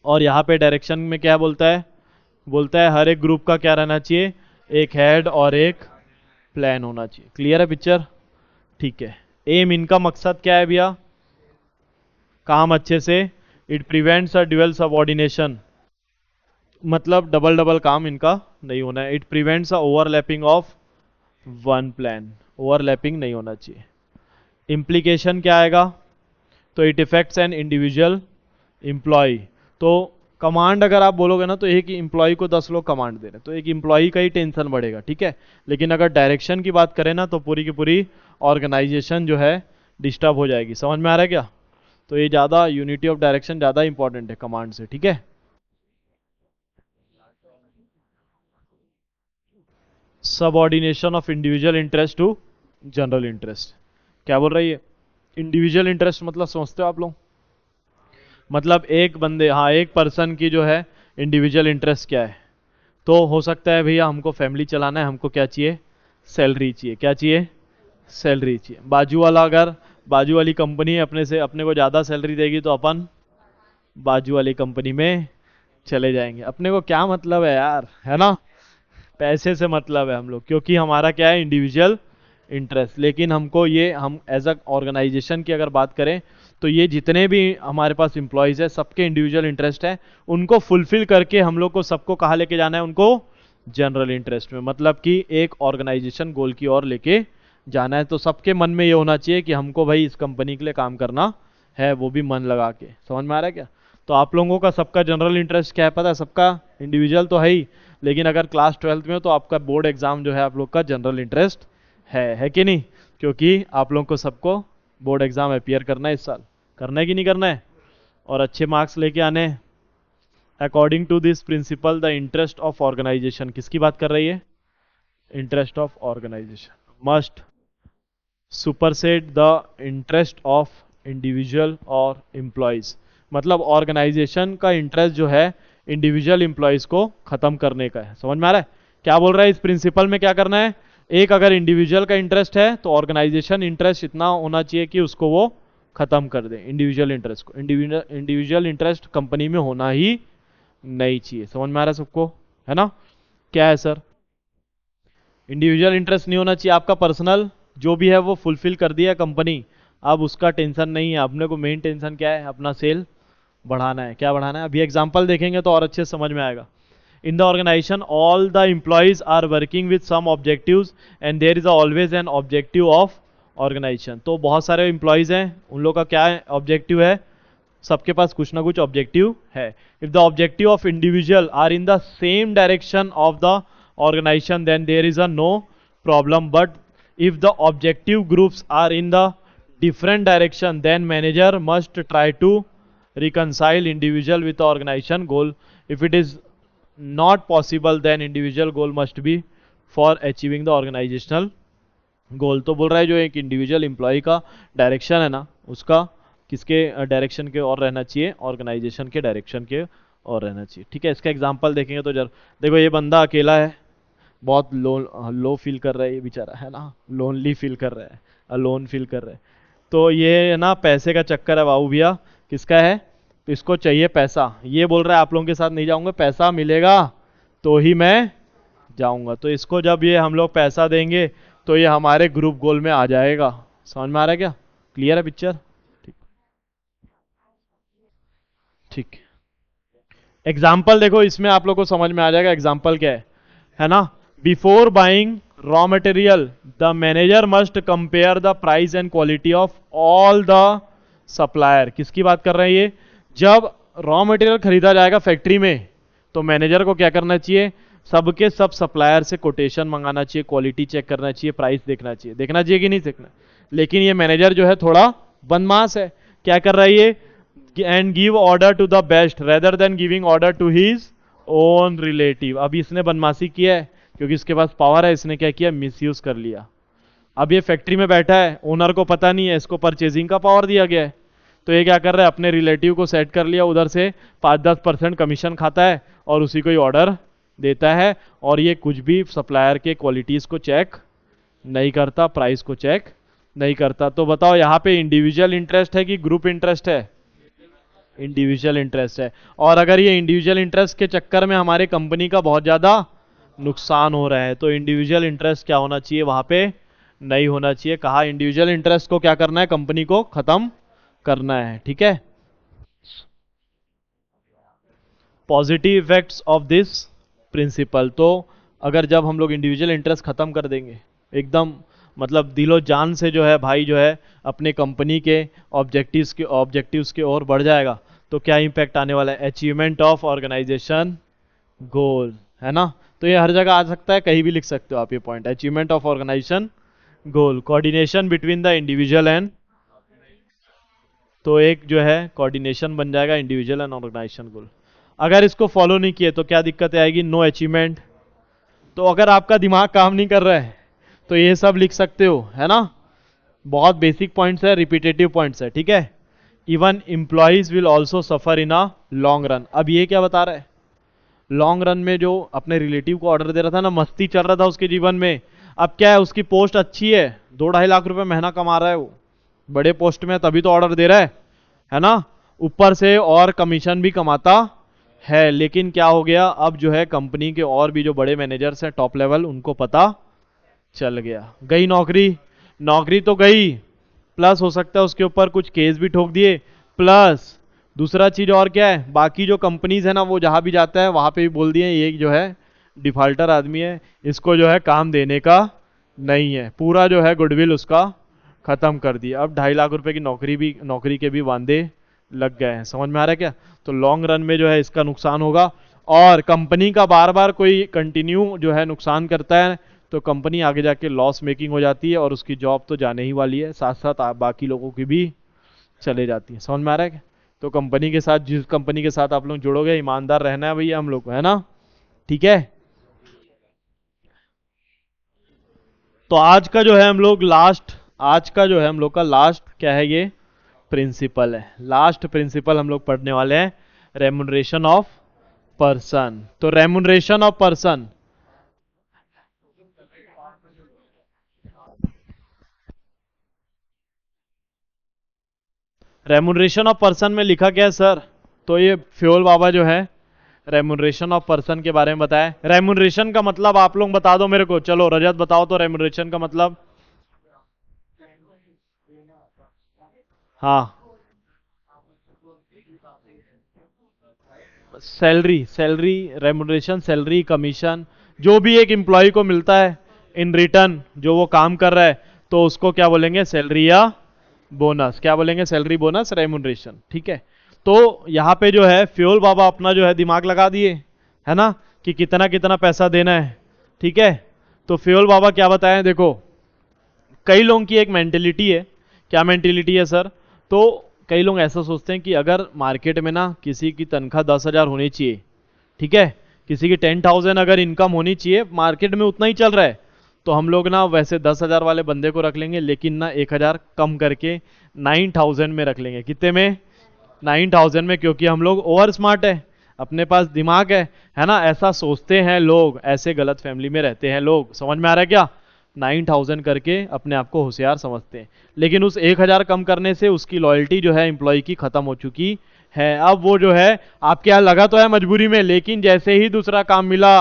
और यहाँ पे डायरेक्शन में क्या बोलता है? बोलता है हर एक ग्रुप का क्या रहना चाहिए? एक हेड और एक प्लान होना चाहिए। क्लियर है पिक्चर? ठीक है। एम, इनका मकसद क्या है भैया? काम अच्छे से, it prevents a dual subordination, मतलब डबल डबल काम इनका नहीं होना है। It prevents a overlapping of one plan, overlapping नहीं होना चाहिए। इम्प्लीकेशन क्या आएगा? तो it effects an individual employee. तो कमांड अगर आप बोलोगे ना, तो एक एम्प्लॉय को 10 लोग कमांड दे रहे हैं, तो एक एम्प्लॉय का ही टेंशन बढ़ेगा, ठीक है। लेकिन अगर डायरेक्शन की बात करें ना, तो पूरी की पूरी ऑर्गेनाइजेशन जो है डिस्टर्ब हो जाएगी। समझ में आ रहा है क्या? तो ये ज़्यादा यूनिटी ऑफ डायरेक्शन ज़्यादा इंपॉर्टेंट है कमांड से, ठीक है। Subordination of individual interest to general interest, क्या बोल रही है? इंडिविजुअल इंटरेस्ट मतलब समझते हो आप लोग? मतलब एक बंदे, हाँ, एक पर्सन की जो है इंडिविजुअल इंटरेस्ट क्या है? तो हो सकता है भैया हमको फैमिली चलाना है, हमको क्या चाहिए? सैलरी चाहिए। क्या चाहिए? सैलरी चाहिए। बाजू वाला अगर बाजू वाली कंपनी अपने से अपने को ज़्यादा सैलरी देगी तो अपन बाजू वाली कंपनी में चले जाएंगे। अपने को क्या मतलब है यार, है ना, पैसे से मतलब है हम लोग, क्योंकि हमारा क्या है, इंडिविजुअल इंटरेस्ट। लेकिन हमको ये, हम एज अ ऑर्गेनाइजेशन की अगर बात करें तो ये जितने भी हमारे पास एम्प्लॉयज़ है सबके इंडिविजुअल इंटरेस्ट है, उनको फुलफिल करके हम लोग को सबको कहाँ लेके जाना है, उनको जनरल इंटरेस्ट में, मतलब कि एक ऑर्गेनाइजेशन गोल की ओर लेके जाना है। तो सबके मन में ये होना चाहिए कि हमको भाई इस कंपनी के लिए काम करना है, वो भी मन लगा के। समझ में आ रहा है क्या? तो आप लोगों का सबका जनरल इंटरेस्ट क्या है पता है? सबका इंडिविजुअल तो है ही, लेकिन अगर क्लास 12th में हो तो आपका बोर्ड एग्जाम जो है आप लोग का जनरल इंटरेस्ट है कि नहीं? क्योंकि आप लोगों को सबको बोर्ड एग्जाम अपियर करना है इस साल, करना है कि नहीं करना है, और अच्छे मार्क्स लेके आने हैं। According to this principle the interest of organisation, किसकी बात कर रही है? Interest of organisation must supersede the interest of individual और एम्प्लॉयज। मतलब ऑर्गेनाइजेशन का इंटरेस्ट जो है इंडिविजुअल एम्प्लॉयज को खत्म करने का है। समझ में आ रहा है क्या बोल रहा है? इस प्रिंसिपल में क्या करना है, एक अगर इंडिविजुअल का इंटरेस्ट है तो ऑर्गेनाइजेशन इंटरेस्ट इतना होना चाहिए कि उसको वो खत्म कर दे, इंडिविजुअल इंटरेस्ट को। इंडिविजुअल इंटरेस्ट कंपनी में होना ही नहीं चाहिए। समझ में आ रहा है सबको, है ना? क्या है सर? इंडिविजुअल इंटरेस्ट नहीं होना चाहिए, आपका पर्सनल जो भी है वो फुलफिल कर दिया कंपनी, अब उसका टेंशन नहीं है। अपने को मेन टेंशन क्या है? अपना सेल बढ़ाना है। क्या बढ़ाना है? अभी एग्जांपल देखेंगे तो और अच्छे से समझ में आएगा। In the organization all the employees are working with some objectives and there is always an objective of organization. तो बहुत सारे एम्प्लॉयज हैं, उन लोग का क्या ऑब्जेक्टिव है? सबके पास कुछ ना कुछ ऑब्जेक्टिव है। If the objective of individual are in the same direction of the organization then there is a no problem, but if the objective groups are in the different direction then manager must try to reconcile individual with the organization goal. If it is not possible then individual goal must be for achieving the organizational goal. तो बोल रहा है जो एक individual employee का direction है ना, उसका किसके डायरेक्शन के और रहना चाहिए? ऑर्गेनाइजेशन के डायरेक्शन के और रहना चाहिए। ठीक है, इसका एग्जांपल देखेंगे तो जर देखो, ये बंदा अकेला है, बहुत लो फील कर रहा है ये बेचारा, है ना, लोनली फील कर रहा है, अलोन फील कर रहा है। तो ये ना पैसे का चक्कर है बाबू भैया, किसका है? तो इसको चाहिए पैसा। ये बोल रहा है आप लोगों के साथ नहीं जाऊंगा, पैसा मिलेगा तो ही मैं जाऊंगा। तो इसको जब ये हम लोग पैसा देंगे तो ये हमारे ग्रुप गोल में आ जाएगा। समझ में आ रहा है क्या? क्लियर है पिक्चर? ठीक, ठीक। एग्जाम्पल देखो, इसमें आप लोग को समझ में आ जाएगा एग्जाम्पल क्या है ना? Before buying raw material the manager must compare the price and quality of all the supplier. किसकी बात कर रहे हैं ये? जब रॉ मटेरियल खरीदा जाएगा फैक्ट्री में तो मैनेजर को क्या करना चाहिए? सबके सब सप्लायर से कोटेशन मंगाना चाहिए, क्वालिटी चेक करना चाहिए, प्राइस देखना चाहिए। देखना चाहिए कि नहीं देखना? लेकिन ये मैनेजर जो है थोड़ा बदमाश है, क्या कर रहा है ये? And give order to the best rather than giving order to his own relative. अभी इसने बदमाशी किया है क्योंकि इसके पास पावर है, इसने क्या किया? मिसयूज कर लिया। अब ये फैक्ट्री में बैठा है, ओनर को पता नहीं है, इसको परचेजिंग का पावर दिया गया है, तो ये क्या कर रहा है? अपने रिलेटिव को सेट कर लिया, उधर से 5-10% कमीशन खाता है और उसी को ही ऑर्डर देता है, और ये कुछ भी सप्लायर के क्वालिटीज को चेक नहीं करता, प्राइस को चेक नहीं करता। तो बताओ यहाँ पे इंडिविजुअल इंटरेस्ट है कि ग्रुप इंटरेस्ट है? इंडिविजुअल इंटरेस्ट है। और अगर ये इंडिविजुअल इंटरेस्ट के चक्कर में हमारे कंपनी का बहुत ज्यादा नुकसान हो रहा है तो इंडिविजुअल इंटरेस्ट क्या होना चाहिए? वहां पे नहीं होना चाहिए। कहा इंडिविजुअल इंटरेस्ट को क्या करना है? कंपनी को खत्म करना है। ठीक है, positive effects of this principle. तो अगर जब हम लोग इंडिविजुअल इंटरेस्ट खत्म कर देंगे एकदम, मतलब दिलो जान से जो है भाई जो है अपने कंपनी के ऑब्जेक्टिव्स के ओर बढ़ जाएगा, तो क्या इंपैक्ट आने वाला है? अचीवमेंट ऑफ ऑर्गेनाइजेशन गोल, है ना? तो ये हर जगह आ सकता है, कहीं भी लिख सकते हो आप ये point, achievement of organization goal, coordination between the individual and, तो एक जो है कोऑर्डिनेशन बन जाएगा इंडिविजुअल एंड ऑर्गेनाइजेशन गोल। अगर इसको फॉलो नहीं किए तो क्या दिक्कत आएगी? Know achievement. तो अगर आपका दिमाग काम नहीं कर रहा है तो ये सब लिख सकते हो, है ना? बहुत बेसिक पॉइंट्स है, रिपीटेटिव पॉइंट्स है। ठीक है, even employees will also suffer in a long run. अब ये क्या बता रहा है? लॉन्ग रन में जो अपने रिलेटिव को ऑर्डर दे रहा था ना, मस्ती चल रहा था उसके जीवन में, अब क्या है? उसकी पोस्ट अच्छी है, 2-2.5 लाख रुपए महीना कमा रहा है वो, बड़े पोस्ट में तभी तो ऑर्डर दे रहा है ना, ऊपर से और कमीशन भी कमाता है। लेकिन क्या हो गया, अब जो है कंपनी के और भी जो बड़े मैनेजर्स हैं टॉप लेवल, उनको पता चल गया, गई नौकरी। नौकरी तो गई, प्लस हो सकता है उसके ऊपर कुछ केस भी ठोक दिए, प्लस दूसरा चीज और क्या है, बाकी जो कंपनीज है ना, वो जहां भी जाता है वहां पे भी बोल दिए ये जो है डिफाल्टर आदमी है, इसको जो है काम देने का नहीं है, पूरा जो है गुडविल उसका खत्म कर दिया। अब 2.5 लाख रुपए की नौकरी के भी वांदे लग गए हैं। समझ में आ रहा है क्या? तो लॉन्ग रन में जो है इसका नुकसान होगा, और कंपनी का बार बार कोई कंटिन्यू जो है नुकसान करता है तो कंपनी आगे जाके लॉस मेकिंग हो जाती है, और उसकी जॉब तो जाने ही वाली है, साथ साथ बाकी लोगों की भी चले जाती है। समझ में आ रहा है क्या? तो कंपनी के साथ, जिस कंपनी के साथ आप लोग जुड़ोगे, ईमानदार रहना है भैया हम लोग को, है ना? ठीक है। तो आज का जो है हम लोग का लास्ट क्या है, ये प्रिंसिपल है। लास्ट प्रिंसिपल हम लोग पढ़ने वाले हैं, रेमुनरेशन ऑफ पर्सन। तो remuneration of person, remuneration of person में लिखा क्या है सर? तो ये फ्योल बाबा जो है रेमुनरेशन ऑफ पर्सन के बारे में बताया। रेमुनरेशन का मतलब आप लोग बता दो मेरे को, चलो रजत बताओ तो रेमुनरेशन का मतलब। हाँ, salary, salary, remuneration, salary, commission, जो भी एक एम्प्लॉय को मिलता है इन रिटर्न, जो वो काम कर रहा है, तो उसको क्या बोलेंगे, सैलरी या बोनस। क्या बोलेंगे, सैलरी, बोनस, रेमुनरेशन। ठीक है। तो यहाँ पे जो है फ्योल बाबा अपना जो है दिमाग लगा दिए, है ना, कि कितना कितना पैसा देना है। ठीक है। तो फ्योल बाबा क्या बताएं, देखो कई लोगों की एक मेंटेलिटी है। क्या मेंटेलिटी है सर? तो कई लोग ऐसा सोचते हैं कि अगर मार्केट में ना किसी की तनख्वाह 10,000 होनी चाहिए, ठीक है, किसी की 10,000 अगर इनकम होनी चाहिए, मार्केट में उतना ही चल रहा है, तो हम लोग ना वैसे 10,000 वाले बंदे को रख लेंगे, लेकिन ना 1,000 कम करके 9,000 में रख लेंगे। कितने में? 9,000 में, क्योंकि हम लोग ओवर स्मार्ट है, अपने पास दिमाग है ना, ऐसा सोचते हैं लोग, ऐसे गलत फैमिली में रहते हैं लोग। समझ में आ रहा है क्या? 9,000 करके अपने आप को होशियार समझते हैं, लेकिन उस 1,000 कम करने से उसकी लॉयल्टी जो है एम्प्लॉय की खत्म हो चुकी है। अब वो जो है आपके यहाँ लगा तो है मजबूरी में, लेकिन जैसे ही दूसरा काम मिला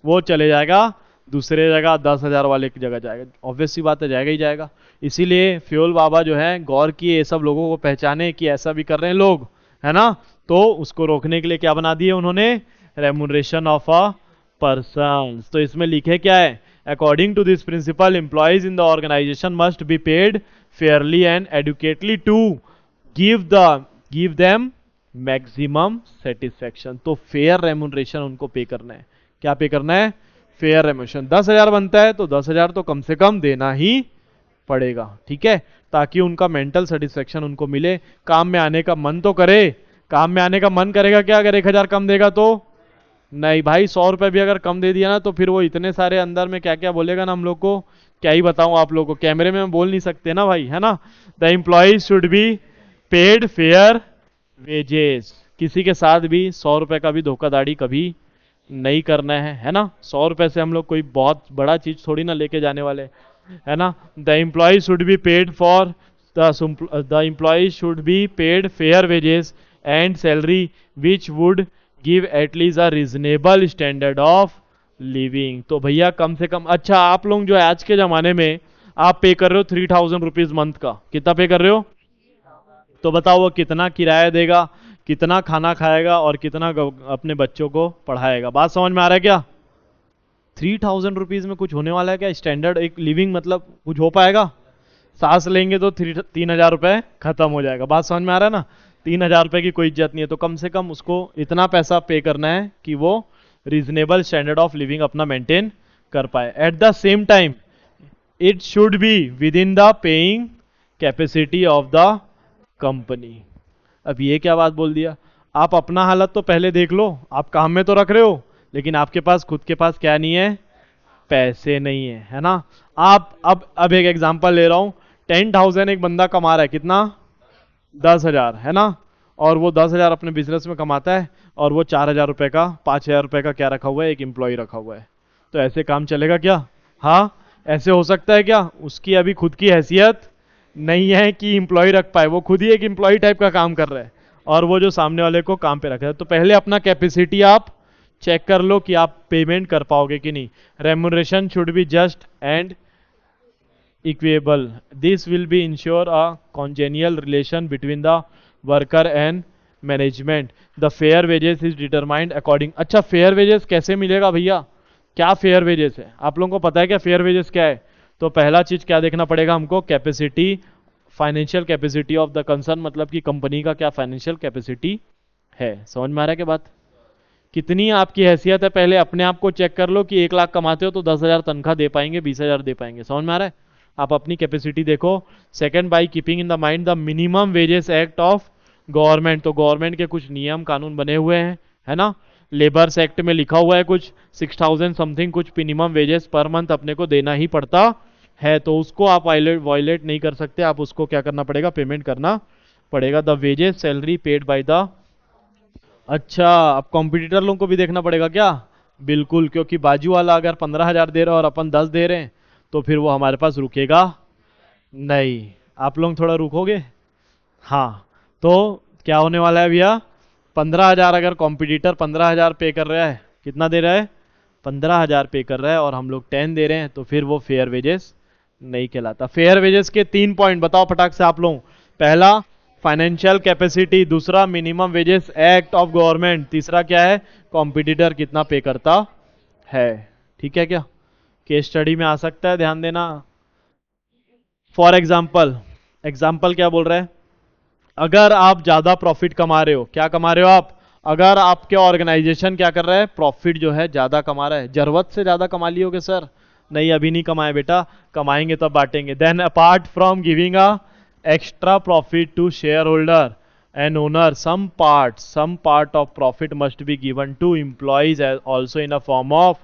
वो चले जाएगा दूसरे जगह, 10,000 वाले की जगह जाएगा। ऑब्वियस सी बात है, जाएगा ही जाएगा। इसीलिए फ्योल बाबा जो है गौर किए, ये सब लोगों को पहचाने कि ऐसा भी कर रहे हैं लोग, है ना, तो उसको रोकने के लिए क्या बना दिए उन्होंने, रेमुनरेशन ऑफ अ पर्सन। तो इसमें लिखे क्या है, according to this principle employees in the organization must be paid fairly and adequately to give them maximum satisfaction. तो फेयर रेमुनरेशन उनको पे करना है। क्या पे करना है? Fair remuneration. 10,000 बनता है तो 10,000 तो कम से कम देना ही पड़ेगा। ठीक है, ताकि उनका मेंटल सेटिस्फेक्शन उनको मिले, काम में आने का मन तो करे। काम में आने का मन करेगा क्या अगर 1,000 कम देगा तो? नहीं भाई, 100 रुपए भी अगर कम दे दिया ना, तो फिर वो इतने सारे अंदर में क्या क्या बोलेगा ना हम लोग को, क्या ही बताऊं आप लोग को, कैमरे में हम बोल नहीं सकते ना भाई, है ना। The employee should be paid fair wages. किसी के साथ भी 100 रुपए का भी धोखाधड़ी कभी नहीं करना है ना। 100 रुपए से हम लोग कोई बहुत बड़ा चीज थोड़ी ना लेके जाने वाले, है ना। The employee should be paid for the employee should be paid fair wages and salary which would give at least a reasonable standard of living. तो भैया कम से कम, अच्छा आप लोग जो है आज के जमाने में आप पे कर रहे हो 3,000 रुपीज मंथ का, कितना पे कर रहे हो? तो बताओ वो कितना किराया देगा, कितना खाना खाएगा, और कितना अपने बच्चों को पढ़ाएगा? बात समझ में आ रहा है क्या? 3,000 रुपीज में कुछ होने वाला है क्या? स्टैंडर्ड एक लिविंग मतलब कुछ हो पाएगा? सांस लेंगे तो 3,000 रुपए खत्म हो जाएगा। बात समझ में आ रहा है ना? 3,000 रुपए की कोई इज्जत नहीं है। तो कम से कम उसको इतना पैसा पे करना है कि वो रीजनेबल स्टैंडर्ड ऑफ लिविंग अपना मेंटेन कर पाए। At the same time it should be with in the paying capacity of the company. अब ये क्या बात बोल दिया? आप अपना हालत तो पहले देख लो, आप काम में तो रख रहे हो, लेकिन आपके पास खुद के पास क्या नहीं है, पैसे नहीं है ना। आप अब एक एग्जांपल ले रहा हूं, 10,000 एक बंदा कमा रहा है, कितना? 10,000, है ना। और वो 10,000 अपने बिजनेस में कमाता है, और वो 4,000 रुपए का, 5,000 रुपए का क्या रखा हुआ है, एक एम्प्लॉय रखा हुआ है। तो ऐसे काम चलेगा क्या? हाँ, ऐसे हो सकता है क्या? उसकी अभी खुद की हैसियत नहीं है कि इम्प्लॉय रख पाए, वो खुद ही एक इम्प्लॉय टाइप का काम कर रहा है और वो जो सामने वाले को काम पे रख रहा है। तो पहले अपना कैपेसिटी आप चेक कर लो कि आप पेमेंट कर पाओगे कि नहीं। Remuneration should be just and equable. This will be ensure a congenial relation between the worker and management. The fair wages is determined according. अच्छा, फेयर वेजेस कैसे मिलेगा भैया? क्या फेयर वेजेस है? आप लोगों को पता है क्या फेयर वेजेस क्या है? तो पहला चीज क्या देखना पड़ेगा हमको, capacity, financial capacity of the concern, मतलब कि कंपनी का क्या फाइनेंशियल कैपेसिटी है. समझ में आ रहा है क्या बात? कितनी आपकी हैसियत है, पहले अपने आप को चेक कर लो कि 1 लाख कमाते हो तो 10,000 तनख्वाह दे पाएंगे, 20,000 दे पाएंगे. समझ में आ रहा है? आप अपनी कैपेसिटी देखो. Second, by keeping in the mind the minimum wages act of government. तो गवर्नमेंट के कुछ नियम कानून बने हुए हैं, है ना. लेबर्स एक्ट में लिखा हुआ है कुछ 6,000 समथिंग कुछ मिनिमम वेजेस पर मंथ अपने को देना ही पड़ता है. तो उसको आप वायलेट नहीं कर सकते, आप उसको क्या करना पड़ेगा, पेमेंट करना पड़ेगा. The wages salary paid by the. अच्छा, अब कॉम्पिटिटर लोगों को भी देखना पड़ेगा क्या? बिल्कुल, क्योंकि बाजू वाला अगर 15,000 दे रहा है और अपन 10 दे रहे हैं तो फिर वो हमारे पास रुकेगा नहीं. आप लोग थोड़ा रुकोगे? हाँ. तो क्या होने वाला है भैया, 15,000 अगर कॉम्पिटिटर 15,000 पे कर रहा है, कितना दे रहा है, 15,000 पे कर रहा है और हम लोग 10 दे रहे हैं, तो फिर वो फेयर वेजेस नहीं कहलाता. फेयर वेजेस के 3 पॉइंट बताओ फटाक से आप लोग. पहला फाइनेंशियल कैपेसिटी, दूसरा minimum wages act of government, तीसरा क्या है, कॉम्पिटिटर कितना पे करता है. ठीक है क्या? केस स्टडी में आ सकता है, ध्यान देना. फॉर एग्जाम्पल, एग्जाम्पल क्या बोल रहा है, अगर आप ज्यादा प्रॉफिट कमा रहे हो, क्या कमा रहे हो आप, अगर आपके ऑर्गेनाइजेशन क्या कर रहा है, प्रॉफिट जो है ज्यादा कमा रहा है, जरूरत से ज्यादा कमा लियोगे सर, नहीं अभी नहीं कमाए बेटा, कमाएंगे तब बांटेंगे. Then apart from giving a extra profit to share holder and owner, some part of profit must be given to employees also in a form of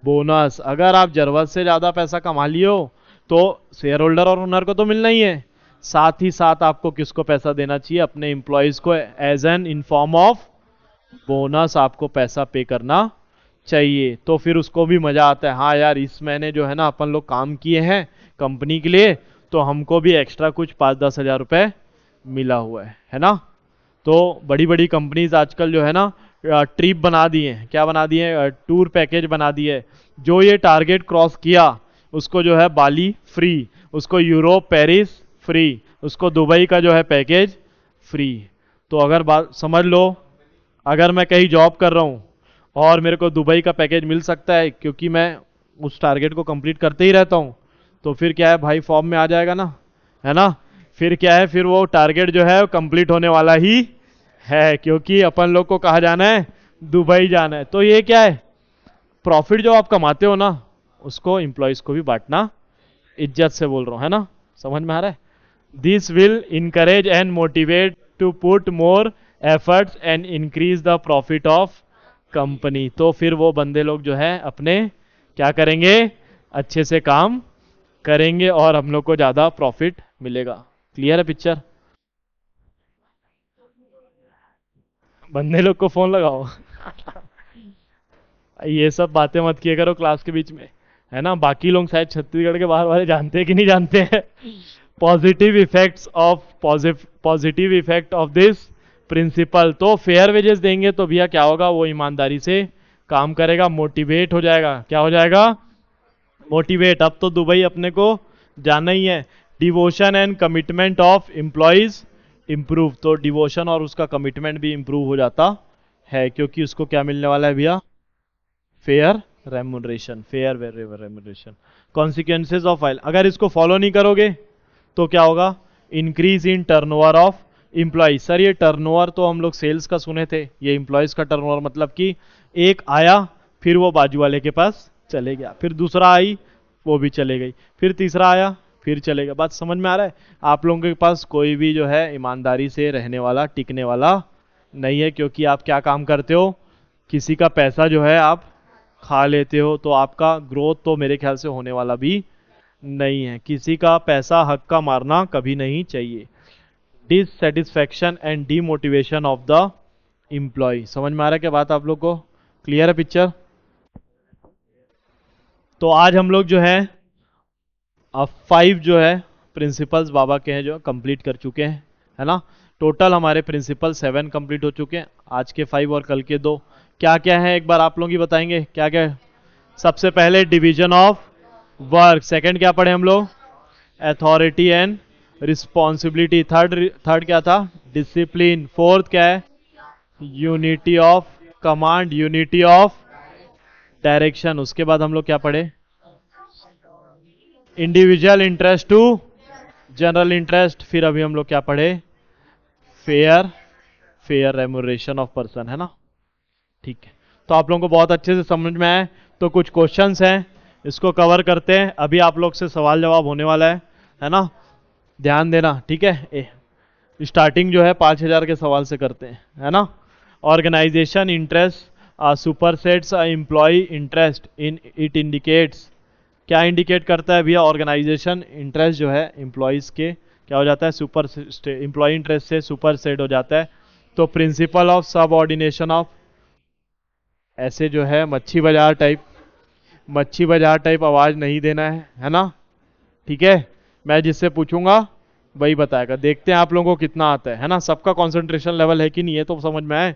bonus. अगर आप जरूरत से ज्यादा पैसा कमा लियो तो शेयर होल्डर और ओनर को तो मिलना ही है, साथ ही साथ आपको किसको पैसा देना चाहिए, अपने एम्प्लॉयज को as an in form of bonus आपको पैसा पे करना चाहिए. तो फिर उसको भी मजा आता है, हाँ यार इस महीने जो है ना अपन लोग काम किए हैं कंपनी के लिए, तो हमको भी एक्स्ट्रा कुछ 5-10 हजार रुपए मिला हुआ है ना. तो बड़ी बड़ी कंपनीज आजकल जो है ना ट्रिप बना दिए हैं, क्या बना दिए हैं, टूर पैकेज बना दिए. जो ये टारगेट क्रॉस किया उसको जो है बाली फ्री, उसको यूरोप पेरिस फ्री, उसको दुबई का जो है पैकेज फ्री. तो अगर बात समझ लो, अगर मैं कहीं जॉब कर रहा हूँ और मेरे को दुबई का पैकेज मिल सकता है क्योंकि मैं उस टारगेट को कंप्लीट करते ही रहता हूँ, तो फिर क्या है भाई, फॉर्म में आ जाएगा ना, है ना. फिर क्या है, फिर वो टारगेट जो है कंप्लीट होने वाला ही है, क्योंकि अपन लोग को कहा जाना है, दुबई जाना है. तो ये क्या है, प्रॉफिट जो आप कमाते हो ना उसको एम्प्लॉयज को भी बांटना, इज्जत से बोल रहा हूं, है ना. समझ में आ रहा है? This will encourage and motivate to put more efforts and increase the profit of company. तो फिर वो बंदे लोग जो है अपने क्या करेंगे, अच्छे से काम करेंगे और हम लोग को ज्यादा प्रॉफिट मिलेगा. क्लियर है पिक्चर? बंदे लोग को फोन लगाओ. ये सब बातें मत किया करो क्लास के बीच में, है ना. बाकी लोग शायद छत्तीसगढ़ के बाहर वाले जानते हैं कि नहीं जानते हैं. Positive effect of this principle. तो फेयर वेजेस देंगे तो भैया क्या होगा, वो ईमानदारी से काम करेगा, मोटिवेट हो जाएगा. क्या हो जाएगा, मोटिवेट. अब तो दुबई अपने को जाना ही है. Devotion and commitment of employees improve. तो डिवोशन और उसका कमिटमेंट भी इंप्रूव हो जाता है, क्योंकि उसको क्या मिलने वाला है भैया, fair remuneration. Fair remuneration. Consequences of fail, अगर इसको फॉलो नहीं करोगे तो क्या होगा, increase in turnover of employee. Sir ये टर्नओवर तो हम लोग सेल्स का सुने थे, ये एम्प्लॉयज का टर्नओवर मतलब कि एक आया फिर वो बाजू वाले के पास चले गया, फिर दूसरा आई वो भी चले गई, फिर तीसरा आया फिर चले गया. बात समझ में आ रहा है? आप लोगों के पास कोई भी जो है ईमानदारी से रहने वाला, टिकने वाला नहीं है, क्योंकि आप क्या काम करते हो, किसी का पैसा जो है आप खा लेते हो. तो आपका ग्रोथ तो मेरे ख्याल से होने वाला भी नहीं है. किसी का पैसा हक का मारना कभी नहीं चाहिए. Dissatisfaction and demotivation of the employee. समझ में आ रहा है क्या बात आप लोग को? क्लियर है पिक्चर? तो आज हम लोग जो है अब 5 जो है प्रिंसिपल्स बाबा के हैं जो कंप्लीट कर चुके हैं, है ना। टोटल हमारे प्रिंसिपल 7 कंप्लीट हो चुके हैं, आज के 5 और कल के 2। क्या क्या है एक बार आप लोग ही बताएंगे क्या क्या है? सबसे पहले डिवीजन ऑफ वर्क, सेकंड क्या पढ़े हम लोग? अथॉरिटी एंड रिस्पॉन्सिबिलिटी, थर्ड क्या था? डिसिप्लिन, फोर्थ क्या है? Unity of command, unity of direction. उसके बाद हम लोग क्या पढ़े? Individual interest to general interest. फिर अभी हम लोग क्या पढ़े? फेयर रेम्यूनरेशन ऑफ पर्सन, है ना। ठीक है, तो आप लोगों को बहुत अच्छे से समझ में आए। तो कुछ क्वेश्चंस हैं, इसको कवर करते हैं। अभी आप लोग से सवाल जवाब होने वाला है ना, ध्यान देना, ठीक है। स्टार्टिंग जो है 5000 के सवाल से करते हैं, है ना। Organisation interest supersedes employee interest in it indicates. क्या इंडिकेट करता है भैया? ऑर्गेनाइजेशन इंटरेस्ट जो है एम्प्लॉयज के क्या हो जाता है? सुपर एम्प्लॉय इंटरेस्ट से सुपर सेट हो जाता है। तो प्रिंसिपल ऑफ सबऑर्डिनेशन ऑफ, ऐसे जो है मच्छी बाजार टाइप आवाज नहीं देना है ना, ठीक है। मैं जिससे पूछूंगा वही बताएगा। देखते हैं आप लोगों को कितना आता है ना। सबका कंसंट्रेशन लेवल है कि नहीं है तो समझ में आए।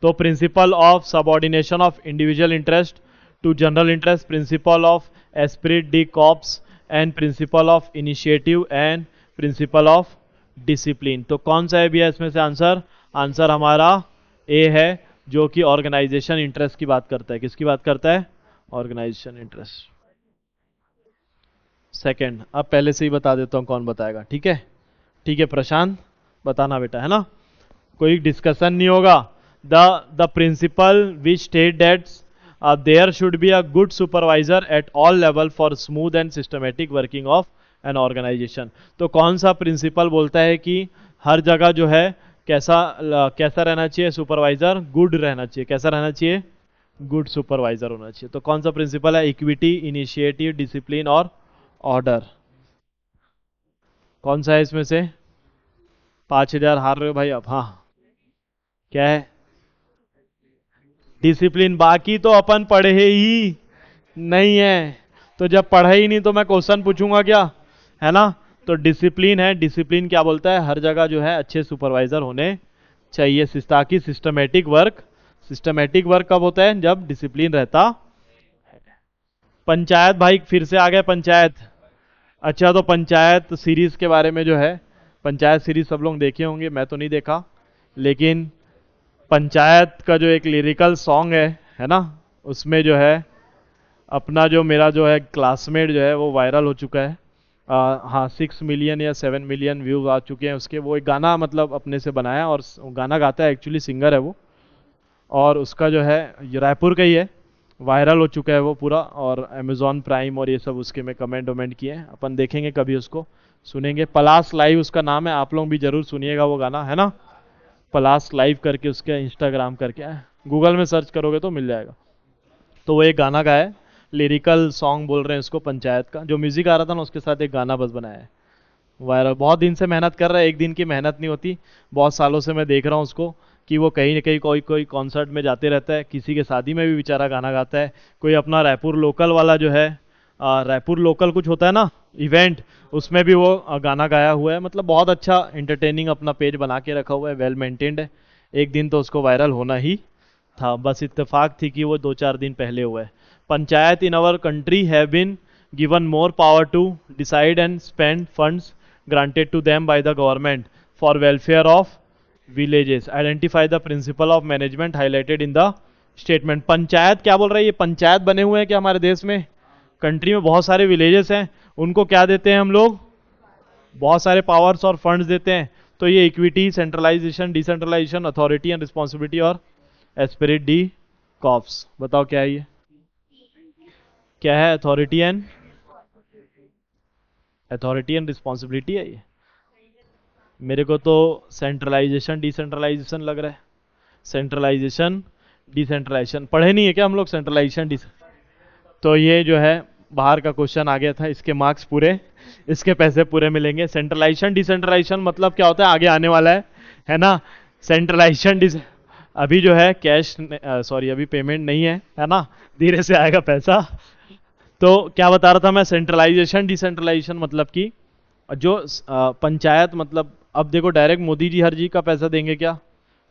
तो principle of subordination of individual interest to general interest, principle of esprit de corps and principle of initiative and principle of discipline. तो कौन सा है भैया इसमें से आंसर? आंसर हमारा ए है, जो कि ऑर्गेनाइजेशन इंटरेस्ट की बात करता है। किसकी बात करता है? Organisation interest. सेकंड, अब पहले से ही बता देता हूं कौन बताएगा, ठीक है। ठीक है प्रशांत, बताना बेटा, है ना, कोई डिस्कशन नहीं होगा। The principle which state that there should be a good supervisor at all level for smooth and systematic working of an organization. तो कौन सा प्रिंसिपल बोलता है कि हर जगह जो है कैसा रहना चाहिए? सुपरवाइजर गुड रहना चाहिए। कैसा रहना चाहिए? गुड सुपरवाइजर होना चाहिए। तो कौन सा प्रिंसिपल है? इक्विटी, इनिशिएटिव, डिसिप्लिन और ऑर्डर। कौन सा है इसमें से? 5000 हार रहे हो भाई अब। हाँ, क्या है? डिसिप्लिन। बाकी तो अपन पढ़े ही नहीं है, तो जब पढ़े ही नहीं तो मैं क्वेश्चन पूछूंगा क्या, है ना। तो डिसिप्लिन है। डिसिप्लिन क्या बोलता है? हर जगह जो है अच्छे सुपरवाइजर होने चाहिए, ताकि सिस्टमेटिक वर्क कब होता है? जब डिसिप्लिन रहता है। पंचायत भाई फिर से आ गए पंचायत। अच्छा, तो पंचायत सीरीज के बारे में जो है, पंचायत सीरीज सब लोग देखे होंगे, मैं तो नहीं देखा, लेकिन पंचायत का जो एक लिरिकल सॉन्ग है ना, उसमें जो है अपना जो मेरा जो है क्लासमेट जो है वो वायरल हो चुका है। हाँ, 6 मिलियन या 7 मिलियन व्यूज आ चुके हैं उसके। वो एक गाना मतलब अपने से बनाया, और गाना गाता है, एक्चुअली सिंगर है वो, और उसका जो है रायपुर का ही है, वायरल हो चुका है वो पूरा। और अमेजॉन प्राइम और ये सब उसके में कमेंट वमेंट किए हैं। अपन देखेंगे कभी, उसको सुनेंगे। पलास लाइव उसका नाम है, आप लोग भी जरूर सुनिएगा वो गाना, है ना। पलास लाइव करके उसके इंस्टाग्राम करके गूगल में सर्च करोगे तो मिल जाएगा। तो वो एक गाना गाया है, लिरिकल सॉन्ग बोल रहे हैं उसको, पंचायत का। जो म्यूजिक आ रहा था ना उसके साथ एक गाना बस बनाया है, वायरल। बहुत दिन से मेहनत कर रहा है, एक दिन की मेहनत नहीं होती। बहुत सालों से मैं देख रहा हूँ उसको कि वो कहीं ना कहीं कोई कॉन्सर्ट में जाते रहता है, किसी के शादी में भी बेचारा गाना गाता है। कोई अपना रायपुर लोकल वाला जो है, रायपुर लोकल कुछ होता है ना इवेंट, उसमें भी वो गाना गाया हुआ है। मतलब बहुत अच्छा एंटरटेनिंग अपना पेज बना के रखा हुआ है, वेल मेंटेन्ड है। एक दिन तो उसको वायरल होना ही था, बस इत्तेफाक थी कि वो 2-4 दिन पहले हुआ है। Panchayat in our country have been given more power to decide and spend funds granted to them by the government for welfare of villages. Identify the principle of management highlighted in the statement. Panchayat क्या बोल रहा है? ये पंचायत बने हुए हैं क्या हमारे देश में? कंट्री में बहुत सारे विलेजेस हैं, उनको क्या देते हैं हम लोग? बहुत सारे पावर्स और फंड्स देते हैं। तो ये equity, centralization, decentralization, authority and responsibility और एस्पिरिट डी कॉप्स। बताओ क्या है ये? क्या है? अथॉरिटी एंड रिस्पॉन्सिबिलिटी है ये। मेरे को तो सेंट्रलाइजेशन डिसेंट्रलाइजेशन लग रहा है। सेंट्रलाइजेशन डिसेंट्रलाइजेशन पढ़े नहीं है क्या हम लोग? सेंट्रलाइजेशन तो ये जो है बाहर का क्वेश्चन आ गया था, इसके मार्क्स पूरे, इसके पैसे पूरे मिलेंगे। सेंट्रलाइजेशन डिसेंट्रलाइजेशन मतलब क्या होता है? आगे आने वाला है ना। सेंट्रलाइजेशन अभी जो है कैश, सॉरी अभी पेमेंट नहीं है ना, धीरे से आएगा पैसा। तो क्या बता रहा था मैं? सेंट्रलाइजेशन डिसेंट्रलाइजेशन मतलब कि जो पंचायत, मतलब अब देखो डायरेक्ट मोदी जी हर जी का पैसा देंगे क्या?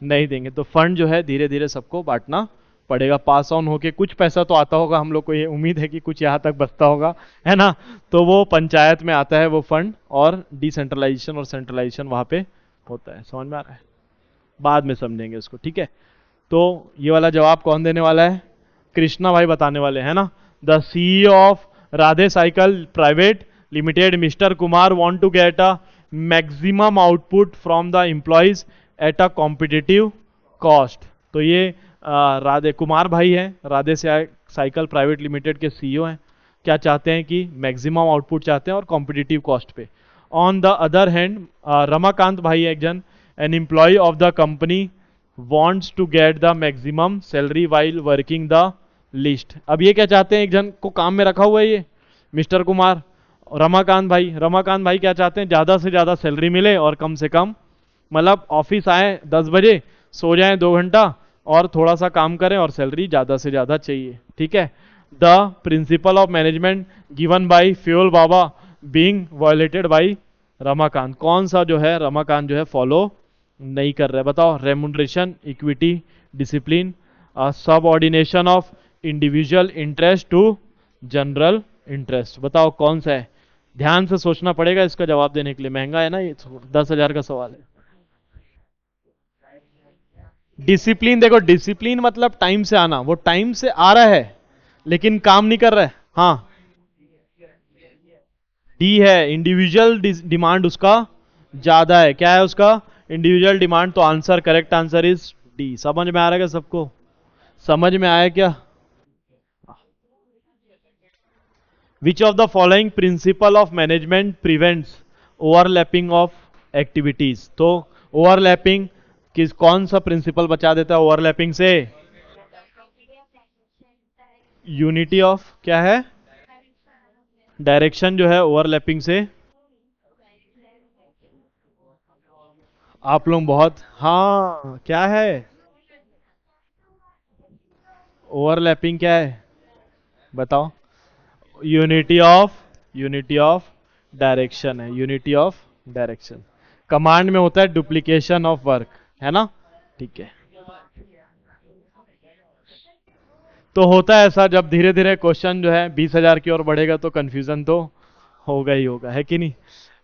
नहीं देंगे। तो फंड जो है धीरे धीरे सबको बांटना पड़ेगा, पास ऑन होके कुछ पैसा तो आता होगा, हम लोग को ये उम्मीद है कि कुछ यहाँ तक बचता होगा, है ना? तो वो पंचायत में आता है वो फंड, और डिसेंट्रलाइजेशन और सेंट्रलाइजेशन वहां पे होता है। समझ में आ रहा है? बाद में समझेंगे उसको, ठीक है? तो ये वाला जवाब कौन देने वाला है? कृष्णा भाई बताने वाले हैं ना। The CEO of Radhe cycle private limited mister Kumar want to get a maximum output from the employees at a competitive cost. तो ये राधे कुमार भाई हैं, राधे साइकिल प्राइवेट लिमिटेड के सीईओ हैं। क्या चाहते हैं कि मैक्सिमम आउटपुट चाहते हैं और कॉम्पिटिटिव कॉस्ट पे। On the other hand Ramakant भाई एक जन, an employee of the company wants to get the maximum salary while working the least। अब ये क्या चाहते हैं? एक जन को काम में रखा हुआ है ये मिस्टर कुमार, रमाकांत भाई क्या चाहते हैं? ज्यादा से ज्यादा सैलरी मिले और कम से कम, मतलब ऑफिस आए 10 बजे, सो जाए 2 घंटा और थोड़ा सा काम करें और सैलरी ज्यादा से ज्यादा चाहिए, ठीक है? The principle of management given by fuel Baba being violated by Ramakant. कौन सा जो है रमाकांत जो है फॉलो नहीं कर रहे? बताओ। Remuneration, equity, discipline, subordination of individual interest to general interest. बताओ कौन सा है? ध्यान से सोचना पड़ेगा इसका जवाब देने के लिए, महंगा है ना ये, 10,000 का सवाल है। डिसिप्लिन, देखो डिसिप्लिन मतलब टाइम से आना, वो टाइम से आ रहा है लेकिन काम नहीं कर रहा है। हाँ, डी है, इंडिविजुअल डिमांड उसका ज्यादा है। क्या है उसका? Individual demand. तो answer, correct answer is D. समझ में आ रहा है क्या सबको? समझ में आया क्या? Which of the following principle of management prevents overlapping of activities. तो ओवरलैपिंग किस, कौन सा प्रिंसिपल बचा देता है ओवरलैपिंग से? यूनिटी ऑफ क्या है? डायरेक्शन जो है ओवरलैपिंग से। आप लोग बहुत, हाँ क्या है ओवरलैपिंग? क्या है बताओ? यूनिटी ऑफ डायरेक्शन है, यूनिटी ऑफ डायरेक्शन। कमांड में होता है डुप्लीकेशन ऑफ वर्क, है ना? ठीक है। तो होता है ऐसा, जब धीरे धीरे क्वेश्चन जो है 20,000 की ओर बढ़ेगा तो कंफ्यूजन तो होगा ही होगा, है कि नहीं?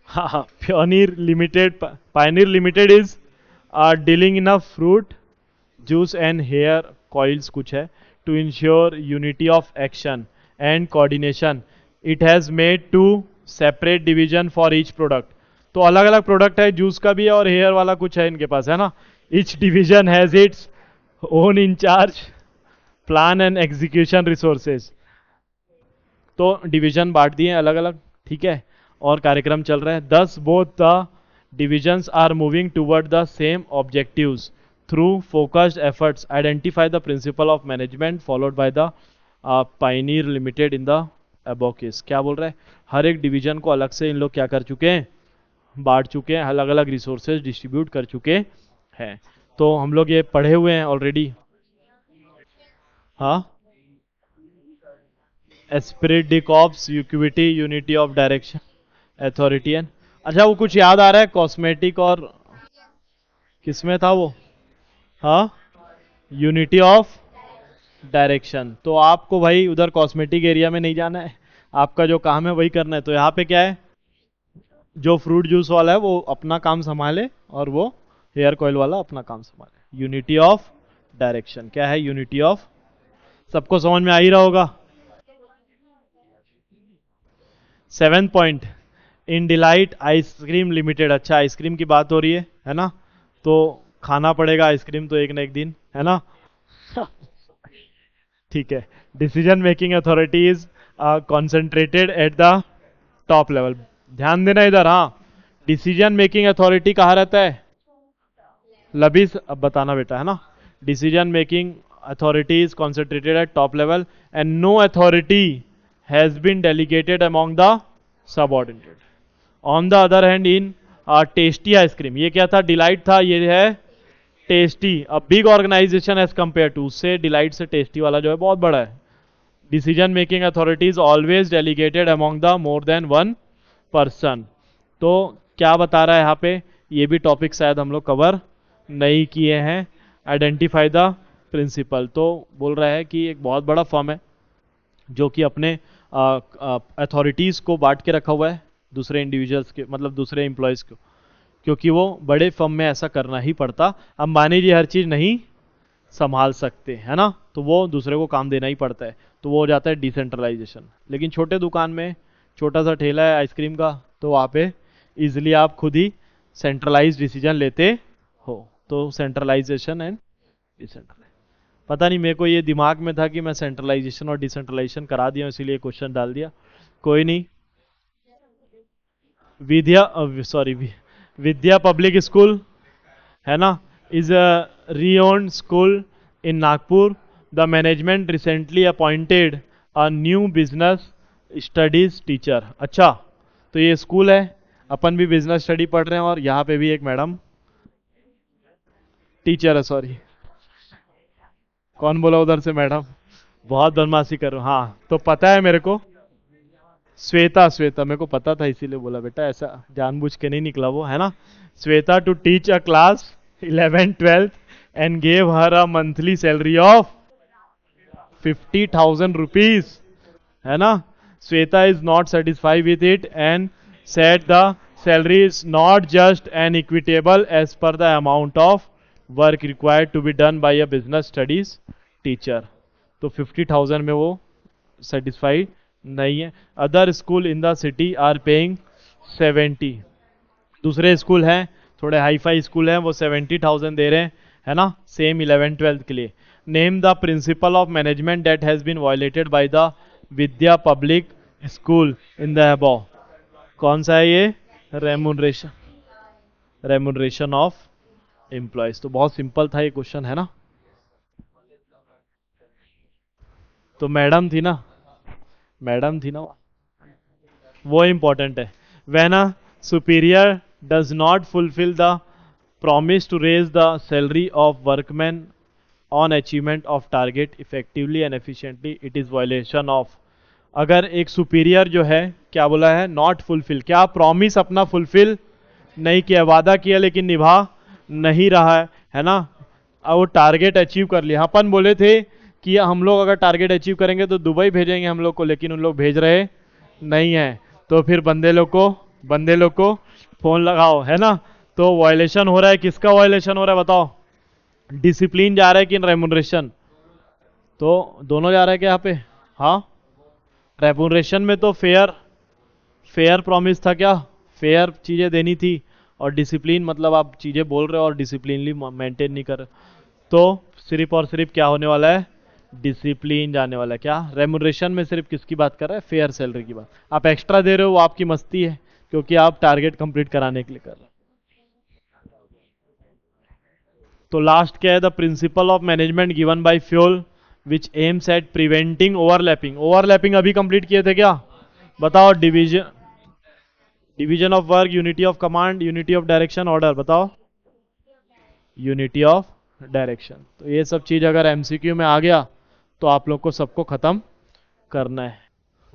हाँ, Pioneer limited is dealing in a fruit juice and hair coils कुछ है, to ensure unity of action and coordination it has made two separate division for each product. तो अलग अलग प्रोडक्ट है, जूस का भी है और हेयर वाला कुछ है इनके पास, है ना? Each division has its own in charge, plan and execution resources. तो डिवीजन बांट दिए अलग अलग, ठीक है? और कार्यक्रम चल रहा है। Thus both the divisions are moving toward the same objectives through focused efforts. Identify the principle of management followed by the Pioneer limited in the above case. क्या बोल रहा है? हर एक डिवीजन को अलग से इन लोग क्या कर चुके हैं? बांट चुके हैं, अलग अलग रिसोर्सेज डिस्ट्रीब्यूट कर चुके हैं। तो हम लोग ये पढ़े हुए हैं ऑलरेडी। हाँ, esprit de corps, equity, unity of direction, authoritarian. अच्छा, वो कुछ याद आ रहा है? कॉस्मेटिक और किसमें था वो? हाँ, यूनिटी ऑफ डायरेक्शन। तो आपको भाई उधर कॉस्मेटिक एरिया में नहीं जाना है, आपका जो काम है वही करना है। तो यहाँ पे क्या है? जो फ्रूट जूस वाला है वो अपना काम संभाले और वो हेयर कॉइल वाला अपना काम संभाले। यूनिटी ऑफ डायरेक्शन क्या है? यूनिटी ऑफ, सबको समझ में आ ही रहा होगा। 7 point, in delight ice cream limited. अच्छा, आइसक्रीम की बात हो रही है ना? तो खाना पड़ेगा आइसक्रीम तो एक ना एक दिन, है ना? ठीक है। Decision making authority is concentrated at the top level. ध्यान देना इधर। हाँ, डिसीजन मेकिंग अथॉरिटी कहाँ रहता है? लबीस, अब बताना बेटा, है ना? Decision making authority is concentrated at top level and no authority has been delegated among the subordinate. On the other hand, in tasty ice cream, ये क्या था? डिलाइट था, ये है Tasty. A big organization as compare to, उससे Delight से Tasty वाला जो है बहुत बड़ा है। Decision making authority is always delegated among the more than one person. तो क्या बता रहा है यहाँ पे, ये भी टॉपिक शायद हम लोग कवर नहीं किए हैं। आइडेंटिफाई द प्रिंसिपल, तो बोल रहा है कि एक बहुत बड़ा फर्म है जो कि अपने अथॉरिटीज़ को बांट के रखा हुआ है दूसरे इंडिविजुअल्स के, मतलब दूसरे एम्प्लॉयज़ को, क्योंकि वो बड़े फर्म में ऐसा करना ही पड़ता। अंबानी जी हर चीज़ नहीं संभाल सकते, है ना, तो वो दूसरे को काम देना ही पड़ता है, तो वो हो जाता है डिसेंट्रलाइजेशन। लेकिन छोटे दुकान में, छोटा सा ठेला है आइसक्रीम का, तो वहाँ पे इजिली आप खुद ही सेंट्रलाइज डिसीजन लेते हो, तो सेंट्रलाइजेशन एंड डिसेंट्रलाइज। पता नहीं, मेरे को ये दिमाग में था कि मैं सेंट्रलाइजेशन और डिसेंट्रलाइजेशन करा दिया, इसीलिए क्वेश्चन डाल दिया, कोई नहीं। Vidya sorry Vidya public school है ना, is a renowned school in Nagpur. The management recently appointed a new business studies teacher. अच्छा, तो ये स्कूल है, अपन भी बिजनेस स्टडी पढ़ रहे हैं, और यहाँ पे भी एक मैडम टीचर है, सॉरी कौन बोला उधर से मैडम, बहुत बदमाशी करो। हाँ, तो पता है मेरे को, श्वेता, श्वेता मेरे को पता था, इसीलिए बोला बेटा, ऐसा जानबूझ के नहीं निकला वो, है ना। Shweta to teach a class 11th-12th and gave her a monthly salary of 50,000 rupees, है ना। Shweta is not satisfied with it and said the salary is not just and equitable as per the amount of work required to be done by a business studies teacher. तो 50,000 में वो satisfied नहीं है। Other school in the city are paying 70। दूसरे school हैं, थोड़े hi fi school हैं, वो 70,000 दे रहे हैं, है ना, सेम 11th-12th के लिए। Name the principle of management that has been violated by the Vidya public school in the above. कौन सा है ये? Remuneration, remuneration of employees. तो बहुत सिंपल था ये क्वेश्चन, है ना। तो मैडम थी ना, मैडम थी ना, वो इंपॉर्टेंट है। When a superior does not fulfil the promise to raise the salary of workman on achievement of target effectively and efficiently, it is violation of. अगर एक सुपीरियर जो है, क्या बोला है, नॉट फुलफिल, क्या प्रॉमिस अपना फुलफिल नहीं किया, वादा किया लेकिन निभा नहीं रहा है ना, और वो टारगेट अचीव कर लिया। अपन बोले थे कि हम लोग अगर टारगेट अचीव करेंगे तो दुबई भेजेंगे हम लोग को, लेकिन उन लोग भेज रहे नहीं है, तो फिर बंदे लोग को फोन लगाओ, है ना। तो वायलेशन हो रहा है, किसका वायलेशन हो रहा है बताओ, डिसिप्लिन जा रहा है कि रेमुनरेशन? तो दोनों जा रहा है क्या यहाँ पे? हाँ, रेमुनरेशन में तो फेयर फेयर प्रॉमिस था, क्या फेयर चीजें देनी थी, और डिसिप्लिन मतलब आप चीजें बोल रहे हो और डिसिप्लिनली मेंटेन नहीं कर रहे, तो सिर्फ और सिर्फ क्या होने वाला है, डिसिप्लिन जाने वाला है। क्या रेमुनरेशन में सिर्फ किसकी बात कर रहा है? फेयर सैलरी की बात। आप एक्स्ट्रा दे रहे हो वो आपकी मस्ती है, क्योंकि आप टारगेट कंप्लीट कराने के लिए कर रहे हो। तो लास्ट क्या है? The principle of management given by Fayol which aims at preventing overlapping. Overlapping अभी कंप्लीट किए थे क्या? बताओ। Division, division of work, unity of command, unity of direction, order. बताओ। Unity of direction. तो ये सब चीज अगर एमसीक्यू में आ गया तो आप लोग को सबको खत्म करना है।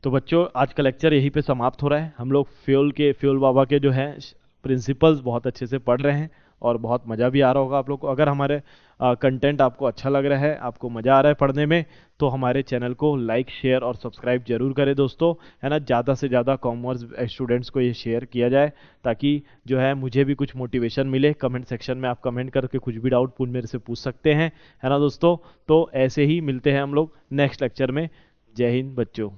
तो बच्चों, आज का लेक्चर यहीं पे समाप्त हो रहा है। हम लोग फ्यूल बाबा के जो है प्रिंसिपल्स बहुत अच्छे से पढ़ रहे हैं, और बहुत मज़ा भी आ रहा होगा आप लोग को। अगर हमारे कंटेंट आपको अच्छा लग रहा है, आपको मज़ा आ रहा है पढ़ने में, तो हमारे चैनल को लाइक, शेयर और सब्सक्राइब जरूर करें दोस्तों, है ना। ज़्यादा से ज़्यादा कॉमर्स स्टूडेंट्स को ये शेयर किया जाए, ताकि जो है मुझे भी कुछ मोटिवेशन मिले। कमेंट सेक्शन में आप कमेंट करके कुछ भी डाउट मेरे से पूछ सकते हैं, है ना दोस्तों। तो ऐसे ही मिलते हैं हम लोग नेक्स्ट लेक्चर में। जय हिंद बच्चों।